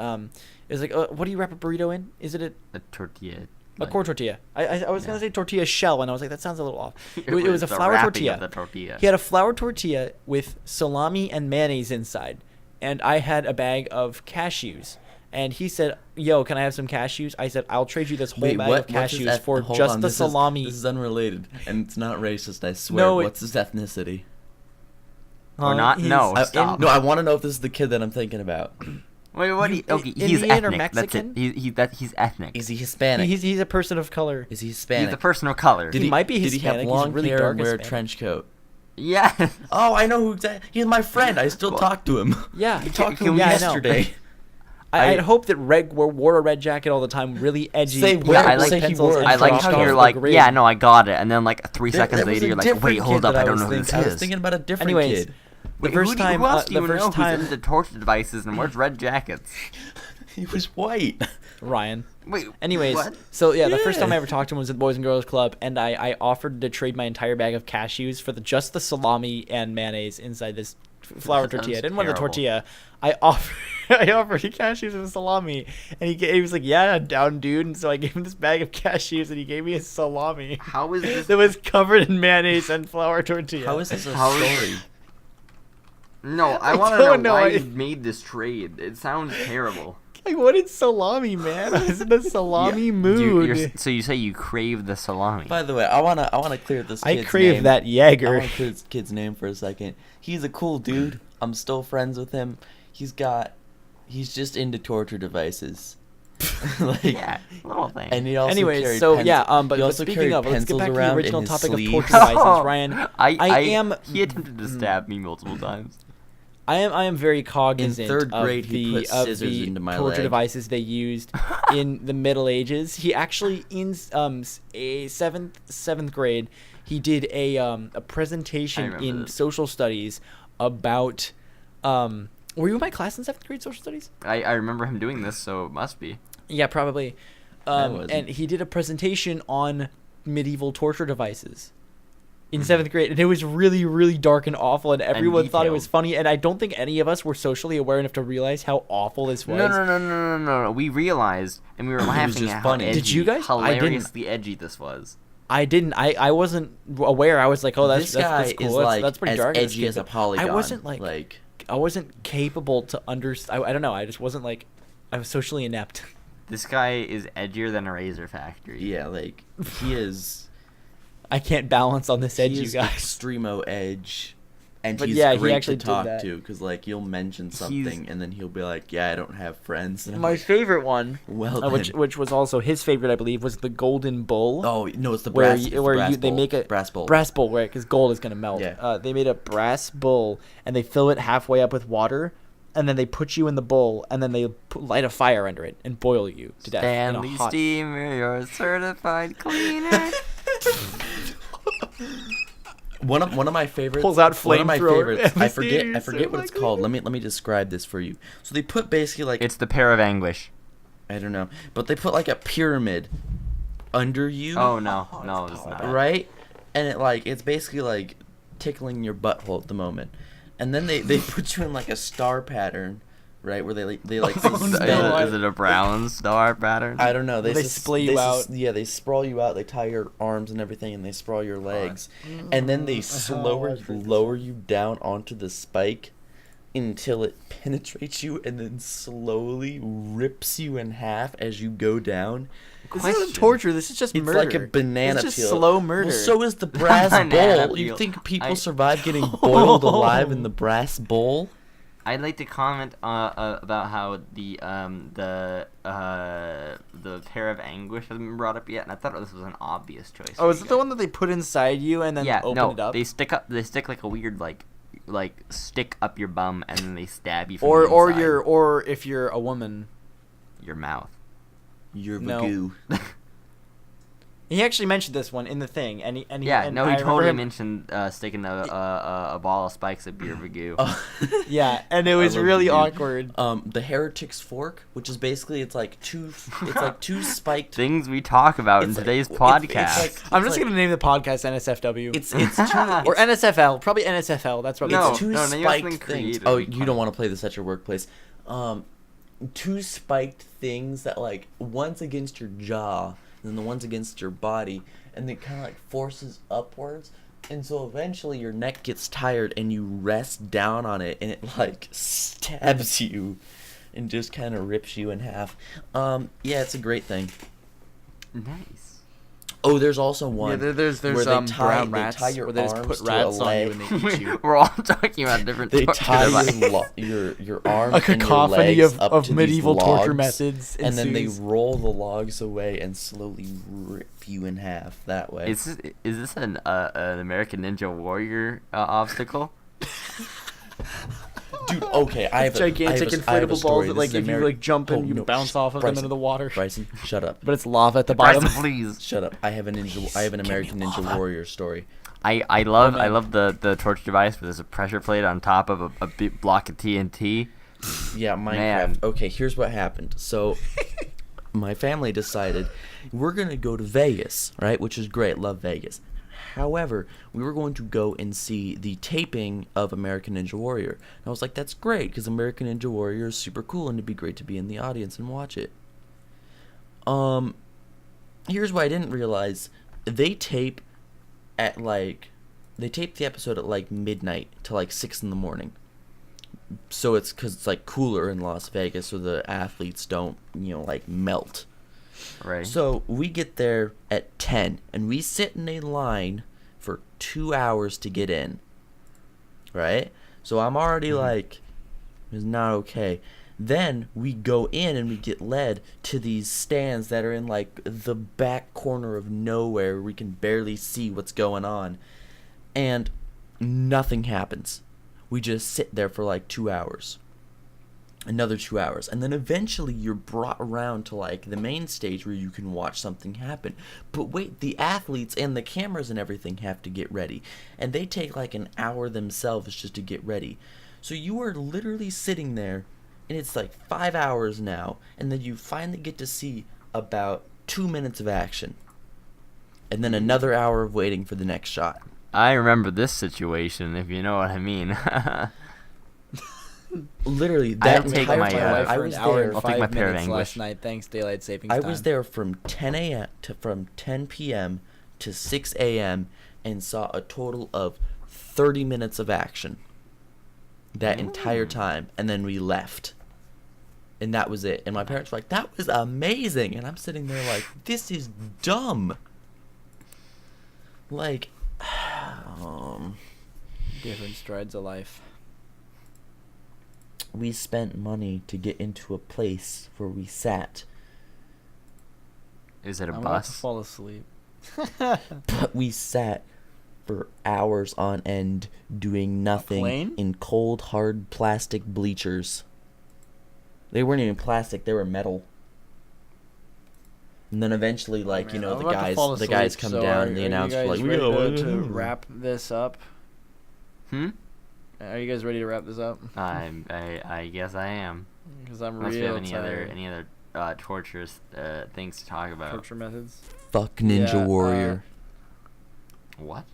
Speaker 1: It's like what do you wrap a burrito in? Is it
Speaker 2: A tortilla.
Speaker 1: a corn tortilla? I was gonna say tortilla shell, and I was like that sounds a little off. It
Speaker 2: was
Speaker 1: was a
Speaker 2: the
Speaker 1: flour
Speaker 2: wrapping
Speaker 1: tortilla.
Speaker 2: of the tortilla.
Speaker 1: He had a flour tortilla with salami and mayonnaise inside, and I had a bag of cashews. And he said, "Yo, can I have some cashews?" I said, "I'll trade you this whole
Speaker 3: Wait,
Speaker 1: bag
Speaker 3: what?
Speaker 1: of
Speaker 3: What's his
Speaker 1: cashews for
Speaker 3: hold
Speaker 1: just
Speaker 3: on,
Speaker 1: the
Speaker 3: this
Speaker 1: salami."
Speaker 3: This is unrelated, and it's not racist. I swear.
Speaker 1: No,
Speaker 3: What's his ethnicity?
Speaker 2: Or not? No,
Speaker 1: He's
Speaker 2: stop.
Speaker 3: No, I want to know if this is the kid that I'm thinking about.
Speaker 2: Wait, what? Okay, he's
Speaker 1: Indian or
Speaker 2: ethnic. That's it.
Speaker 1: Mexican?
Speaker 2: He's ethnic.
Speaker 3: Is he Hispanic?
Speaker 1: He's a person of color.
Speaker 3: Is he
Speaker 2: He's
Speaker 3: Hispanic?
Speaker 2: a person of color.
Speaker 1: He might be
Speaker 3: Did he have
Speaker 1: Hispanic, he's
Speaker 3: long
Speaker 1: really
Speaker 3: hair
Speaker 1: dark
Speaker 3: and wear a
Speaker 1: Hispanic.
Speaker 3: trench coat?
Speaker 2: Yes.
Speaker 3: Oh, I know who exactly. He's my friend. I still talk to him.
Speaker 1: Yeah,
Speaker 3: I talked to
Speaker 2: Can
Speaker 3: him
Speaker 2: we-
Speaker 1: yeah, I know.
Speaker 3: yesterday.
Speaker 1: I'd hope that Reg wore a red jacket all the time, really edgy.
Speaker 3: Say
Speaker 1: with
Speaker 3: where-
Speaker 2: I like-
Speaker 1: black
Speaker 3: say he
Speaker 1: pencils
Speaker 3: wore
Speaker 1: and
Speaker 3: a
Speaker 2: I like
Speaker 3: dropped
Speaker 2: how
Speaker 3: off
Speaker 2: you're
Speaker 3: the
Speaker 2: like,
Speaker 1: grid.
Speaker 2: yeah, no, I got it, and then like 3
Speaker 3: There
Speaker 2: seconds
Speaker 3: was
Speaker 2: later,
Speaker 3: a
Speaker 2: you're like,
Speaker 3: different
Speaker 2: wait,
Speaker 3: kid
Speaker 2: hold up,
Speaker 3: that
Speaker 2: I don't know who
Speaker 3: thinking-
Speaker 2: this
Speaker 3: I was
Speaker 2: is.
Speaker 3: thinking about a different
Speaker 1: Anyways,
Speaker 3: kid.
Speaker 2: Wait,
Speaker 1: first
Speaker 2: who
Speaker 1: time,
Speaker 2: who else do
Speaker 1: the
Speaker 2: you
Speaker 1: first
Speaker 2: know
Speaker 1: time-
Speaker 2: who's into torture devices and wears red jackets?
Speaker 3: He was white.
Speaker 1: Ryan.
Speaker 2: Wait.
Speaker 1: Anyways,
Speaker 2: What?
Speaker 1: so yeah, the first
Speaker 3: Yeah.
Speaker 1: time I ever talked to him was at the Boys and Girls Club, and I offered to trade my entire bag of cashews for just the salami and mayonnaise inside this flour
Speaker 2: That
Speaker 1: tortilla. I
Speaker 2: sounds
Speaker 1: didn't want the
Speaker 2: terrible.
Speaker 1: tortilla. I offered him cashews and salami, and he was like, "Yeah, down, dude." And so I gave him this bag of cashews, and he gave me a salami
Speaker 2: How is this?
Speaker 1: that was covered in mayonnaise and flour tortilla.
Speaker 3: How is this a
Speaker 2: How is-
Speaker 3: story?
Speaker 2: No, I
Speaker 1: I
Speaker 2: want to know
Speaker 1: don't know.
Speaker 2: why
Speaker 1: I-
Speaker 2: you made this trade. It sounds terrible.
Speaker 1: I wanted salami, man. I was in the salami mood.
Speaker 2: So you say you crave the salami?
Speaker 3: By the way, I wanna clear this.
Speaker 1: I
Speaker 3: Kid's
Speaker 1: crave
Speaker 3: name.
Speaker 1: that
Speaker 3: I
Speaker 1: Jaeger.
Speaker 3: want to clear this kid's name for a second. He's a cool dude. I'm still friends with him. He's just into torture devices. Like,
Speaker 2: yeah, little thing.
Speaker 3: and he also
Speaker 1: Anyways,
Speaker 3: carried
Speaker 1: so
Speaker 3: pencils.
Speaker 1: yeah,
Speaker 3: He
Speaker 1: but
Speaker 3: also
Speaker 1: speaking
Speaker 3: carried
Speaker 1: of, let's get
Speaker 3: pencils
Speaker 1: back to the
Speaker 3: around in
Speaker 1: original
Speaker 3: his
Speaker 1: topic of
Speaker 3: sleeves.
Speaker 1: torture devices, Ryan.
Speaker 2: I
Speaker 1: am.
Speaker 2: He attempted to stab me multiple times.
Speaker 1: I am very cognizant
Speaker 3: third grade,
Speaker 1: of
Speaker 3: he
Speaker 1: the
Speaker 3: put scissors
Speaker 1: of the
Speaker 3: into my
Speaker 1: torture
Speaker 3: leg.
Speaker 1: devices they used in the Middle Ages. He actually in a seventh grade, he did a presentation
Speaker 2: remember
Speaker 1: in
Speaker 2: this.
Speaker 1: social studies about. Were you in my class in 7th grade social studies?
Speaker 2: I remember him doing this, so it must be.
Speaker 1: Yeah, probably.
Speaker 3: wasn't.
Speaker 1: And he did a presentation on medieval torture devices in
Speaker 2: Mm-hmm.
Speaker 1: 7th grade, and it was really, really dark and awful, and everyone thought it
Speaker 2: detailed.
Speaker 1: was funny, and I don't think any of us were socially aware enough to realize how awful this was.
Speaker 2: No. We realized, and we were laughing
Speaker 3: just
Speaker 2: at
Speaker 3: funny.
Speaker 2: how edgy,
Speaker 1: Did you guys? I didn't.
Speaker 2: hilariously edgy this was.
Speaker 1: I didn't. I wasn't aware. I was like, oh,
Speaker 3: This guy
Speaker 1: that's cool.
Speaker 3: is
Speaker 1: That's,
Speaker 3: like
Speaker 1: that's pretty
Speaker 3: as
Speaker 1: dark. That's
Speaker 3: edgy as a
Speaker 1: good.
Speaker 3: polygon.
Speaker 1: I wasn't I wasn't capable to understand. I don't know. I just wasn't like. I was socially inept.
Speaker 2: This guy is edgier than a razor factory.
Speaker 3: Yeah, like he is.
Speaker 1: I can't balance on this edge,
Speaker 3: he
Speaker 1: you
Speaker 3: is
Speaker 1: guys.
Speaker 3: extremo edge, and
Speaker 1: But
Speaker 3: he's
Speaker 1: yeah, he
Speaker 3: great
Speaker 1: actually
Speaker 3: to
Speaker 1: did
Speaker 3: talk
Speaker 1: that.
Speaker 3: to because like you'll mention something and then he'll be like, "Yeah, I don't have friends." And I'm
Speaker 1: My
Speaker 3: like,
Speaker 1: favorite one,
Speaker 3: well, then.
Speaker 1: which was also his favorite, I believe, was the Golden Bull.
Speaker 3: Oh no, it's the
Speaker 1: where
Speaker 3: brass.
Speaker 1: you,
Speaker 3: it's the
Speaker 1: where
Speaker 3: brass
Speaker 1: you they
Speaker 3: bowl.
Speaker 1: make a
Speaker 3: brass bowl.
Speaker 1: brass bowl, right? Because gold is gonna melt.
Speaker 3: Yeah.
Speaker 1: They made a brass bowl and they fill it halfway up with water, and then they put you in the bowl, and then they light a fire under it and boil you to death. in a
Speaker 2: Stanley
Speaker 1: hot-
Speaker 2: Steamer, your certified cleaner.
Speaker 3: One of my favorites.
Speaker 1: Pulls out
Speaker 3: one of my
Speaker 1: flamethrower.
Speaker 3: favorites. I
Speaker 1: Mysterious
Speaker 3: forget what it's
Speaker 1: certified
Speaker 3: called. Let me describe this for you. So they put basically like
Speaker 2: It's the pair of anguish.
Speaker 3: I don't know, but they put like a pyramid under you.
Speaker 2: Oh no, it's not.
Speaker 3: Right? And it's basically like tickling your butthole at the moment. And then they put you in like a star pattern, right? Where they suspend.
Speaker 1: no.
Speaker 2: Is it a brown star pattern?
Speaker 3: I don't know.
Speaker 1: They splay you out.
Speaker 3: Yeah, they sprawl you out. They tie your arms and everything, and they sprawl your legs. And then they lower you down onto the spike until it penetrates you, and then slowly rips you in half as you go down.
Speaker 1: This isn't torture. This is just
Speaker 3: It's
Speaker 1: murder.
Speaker 3: like a banana
Speaker 1: It's just
Speaker 3: peel.
Speaker 1: slow murder.
Speaker 3: Well, so is the brass
Speaker 2: Banana
Speaker 3: bowl. You
Speaker 2: peel.
Speaker 3: think people
Speaker 2: I-
Speaker 3: survive getting boiled alive in the brass bowl?
Speaker 2: I'd like to comment about how the pair of anguish hasn't been brought up yet, and I thought this was an obvious choice.
Speaker 1: Oh, is it the one that they put inside you and then
Speaker 2: Yeah,
Speaker 1: open
Speaker 2: no,
Speaker 1: it up?
Speaker 2: they stick like a weird like stick up your bum, and then they stab you from
Speaker 1: or
Speaker 2: the inside.
Speaker 1: or if you're a woman.
Speaker 2: your mouth.
Speaker 3: You're
Speaker 1: No.
Speaker 3: Vagoo.
Speaker 1: He actually mentioned this one in the thing, and he
Speaker 2: Yeah,
Speaker 1: and
Speaker 2: no,
Speaker 1: I
Speaker 2: he
Speaker 1: remember
Speaker 2: totally
Speaker 1: him-
Speaker 2: mentioned sticking a ball of spikes up your vagoo.
Speaker 3: Oh.
Speaker 1: Yeah, and it was
Speaker 3: love
Speaker 1: really
Speaker 3: Vagoo.
Speaker 1: awkward.
Speaker 3: The heretic's fork, which is basically it's like two spiked.
Speaker 2: Things we talk about in
Speaker 3: It's like-
Speaker 2: today's
Speaker 3: it's
Speaker 2: podcast.
Speaker 3: like-
Speaker 1: I'm
Speaker 3: it's
Speaker 1: just
Speaker 3: like-
Speaker 1: gonna name the podcast NSFW.
Speaker 3: It's two
Speaker 1: or NSFL, probably NSFL. That's probably
Speaker 2: No.
Speaker 3: it's two
Speaker 2: name something
Speaker 3: spiked things.
Speaker 2: creative
Speaker 3: Oh,
Speaker 2: and
Speaker 3: you
Speaker 2: fun.
Speaker 3: don't want to play this at your workplace. Two spiked things that like one's against your jaw and then the one's against your body, and it kind of like forces upwards, and so eventually your neck gets tired and you rest down on it, and it like stabs you and just kind of rips you in half. Yeah, it's a great thing.
Speaker 2: Nice.
Speaker 3: Oh, there's also one.
Speaker 1: there's
Speaker 3: where they tie your
Speaker 1: where they just
Speaker 3: arms
Speaker 1: put
Speaker 3: to
Speaker 1: rats
Speaker 3: a
Speaker 1: on you
Speaker 3: leg.
Speaker 1: and they eat you.
Speaker 2: We're all talking about different
Speaker 3: They
Speaker 2: torture
Speaker 3: tie
Speaker 2: devices.
Speaker 3: your arms
Speaker 1: A
Speaker 3: and your
Speaker 1: cacophony
Speaker 3: legs
Speaker 1: of,
Speaker 3: up
Speaker 1: of
Speaker 3: to these
Speaker 1: medieval torture
Speaker 3: logs,
Speaker 1: methods,
Speaker 3: and then they
Speaker 1: ensues.
Speaker 3: roll the logs away and slowly rip you in half that way.
Speaker 2: Is this an American Ninja Warrior obstacle?
Speaker 3: Dude, okay, I have
Speaker 1: gigantic inflatable balls that, like, if you like jump and you
Speaker 3: no,
Speaker 1: bounce off of them into the water.
Speaker 3: Bryson, shut up.
Speaker 1: But it's lava at the bottom.
Speaker 2: Bryson, please.
Speaker 3: Shut up. I have an American Ninja Warrior story.
Speaker 2: I love the torch device where there's a pressure plate on top of a big block of TNT.
Speaker 3: Yeah, Minecraft.
Speaker 2: Man.
Speaker 3: Okay, here's what happened. So, my family decided we're going to go to Vegas, right? Which is great. Love Vegas. However, we were going to go and see the taping of American Ninja Warrior. And I was like, that's great, because American Ninja Warrior is super cool, and it'd be great to be in the audience and watch it. Here's what I didn't realize. They tape the episode at, like, midnight to, like, 6 in the morning. So it's because it's, like, cooler in Las Vegas, so the athletes don't, like, melt.
Speaker 2: Right.
Speaker 3: So we get there at 10, and we sit in a line for 2 hours to get in. Right? So I'm already like, it's not okay. Then we go in and we get led to these stands that are in, like, the back corner of nowhere where we can barely see what's going on. And nothing happens. We just sit there for, like, 2 hours. Another 2 hours, and then eventually you're brought around to, like, the main stage where you can watch something happen. But wait, the athletes and the cameras and everything have to get ready, and they take like an hour themselves just to get ready. So you are literally sitting there, and it's like 5 hours now, and then you finally get to see about 2 minutes of action, and then another hour of waiting for the next shot.
Speaker 2: I remember this situation, if you know what I mean.
Speaker 3: Literally,
Speaker 2: I'll
Speaker 3: that
Speaker 2: take
Speaker 3: entire
Speaker 2: my,
Speaker 3: time
Speaker 1: I
Speaker 3: I
Speaker 1: was
Speaker 3: was
Speaker 1: there.
Speaker 3: there.
Speaker 2: I'll take my pair of
Speaker 1: last
Speaker 2: anguish.
Speaker 1: night. Thanks, daylight savings
Speaker 3: I
Speaker 1: time.
Speaker 3: was there from 10 a.m. from 10 p.m. to 6 a.m. and saw a total of 30 minutes of action that entire time, and then we left. And that was it. And my parents were like, that was amazing. And I'm sitting there like, this is dumb. Like,
Speaker 1: Different strides of life.
Speaker 3: we spent money to get into a place where we sat,
Speaker 2: Is it a
Speaker 1: I'm about to
Speaker 2: bus?
Speaker 1: fall asleep.
Speaker 3: but we sat for hours on end doing nothing
Speaker 1: plane?
Speaker 3: in cold, hard plastic bleachers. They weren't even plastic, they were metal. And then eventually, like,
Speaker 1: Man,
Speaker 3: the
Speaker 1: I'm about to fall
Speaker 3: guys
Speaker 1: asleep,
Speaker 3: come
Speaker 1: so
Speaker 3: down
Speaker 1: are-
Speaker 3: and the
Speaker 1: are you
Speaker 3: announcer
Speaker 1: guys
Speaker 3: like,
Speaker 1: ready to wrap this up.
Speaker 2: Hmm?
Speaker 1: Are you guys ready to wrap this up?
Speaker 2: I guess I am.
Speaker 1: Because I'm
Speaker 2: Unless we
Speaker 1: real
Speaker 2: have
Speaker 1: tired.
Speaker 2: any other torturous things to talk about.
Speaker 1: Torture methods.
Speaker 3: fuck Ninja
Speaker 1: Yeah,
Speaker 3: Warrior.
Speaker 2: What?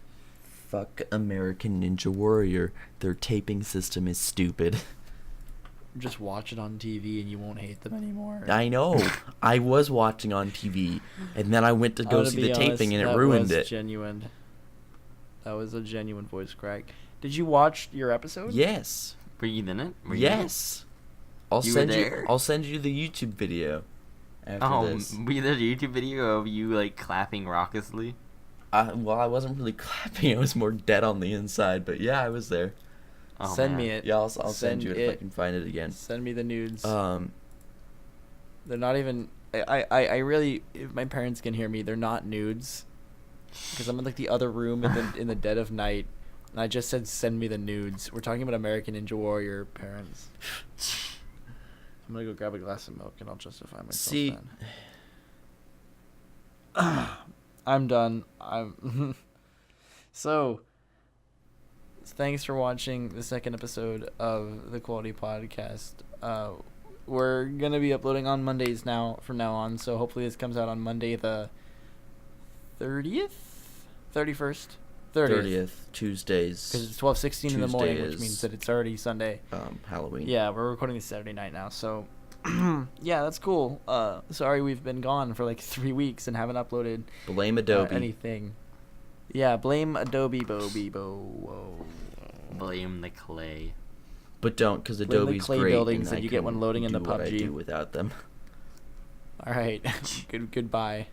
Speaker 3: Fuck American Ninja Warrior. Their taping system is stupid.
Speaker 1: Just watch it on TV and you won't hate them anymore.
Speaker 3: I know. I was watching on TV, and then I went to go see the taping, and it ruined it.
Speaker 1: Genuine. That was a genuine voice crack. Did you watch your episode?
Speaker 3: Yes.
Speaker 2: Were you in it? Were you in it?
Speaker 3: Yes. I'll
Speaker 2: You were
Speaker 3: send you.
Speaker 2: there?
Speaker 3: I'll send you the YouTube video. After
Speaker 2: Oh,
Speaker 3: this.
Speaker 2: we did a YouTube video of you like clapping raucously.
Speaker 3: Well, I wasn't really clapping. I was more dead on the inside, but yeah, I was there.
Speaker 2: Oh,
Speaker 1: Send
Speaker 2: man.
Speaker 1: me it.
Speaker 3: Yeah, I'll send you it if I
Speaker 1: it.
Speaker 3: can find it again.
Speaker 1: Send me the nudes.
Speaker 3: Um,
Speaker 1: They're not even. I really. If my parents can hear me, they're not nudes. Because I'm in like the other room in the dead of night, and I just said send me the nudes. We're talking about American Ninja Warrior, parents. I'm gonna go grab a glass of milk and I'll justify myself.
Speaker 3: See-
Speaker 1: then. I'm done. I'm. So. Thanks for watching the second episode of the Quality Podcast. We're gonna be uploading on Mondays from now on. So hopefully this comes out on Monday the 30th, 31st, 30th.
Speaker 3: Tuesdays.
Speaker 1: Because it's 12:16 in the morning,
Speaker 3: Tuesday
Speaker 1: which means
Speaker 3: is-
Speaker 1: that it's already Sunday.
Speaker 3: Halloween.
Speaker 1: Yeah, we're recording this Saturday night now, so yeah, that's cool. Sorry we've been gone for like 3 weeks and haven't uploaded
Speaker 3: Blame Adobe.
Speaker 1: anything. Yeah, blame Adobe Whoa.
Speaker 2: Blame the clay.
Speaker 3: But don't, because
Speaker 1: Blame the
Speaker 3: Adobe's
Speaker 1: clay
Speaker 3: great.
Speaker 1: buildings
Speaker 3: and
Speaker 1: that
Speaker 3: I
Speaker 1: you get when
Speaker 3: can
Speaker 1: loading into
Speaker 3: do what I
Speaker 1: PUBG.
Speaker 3: do without them.
Speaker 1: All right, goodbye.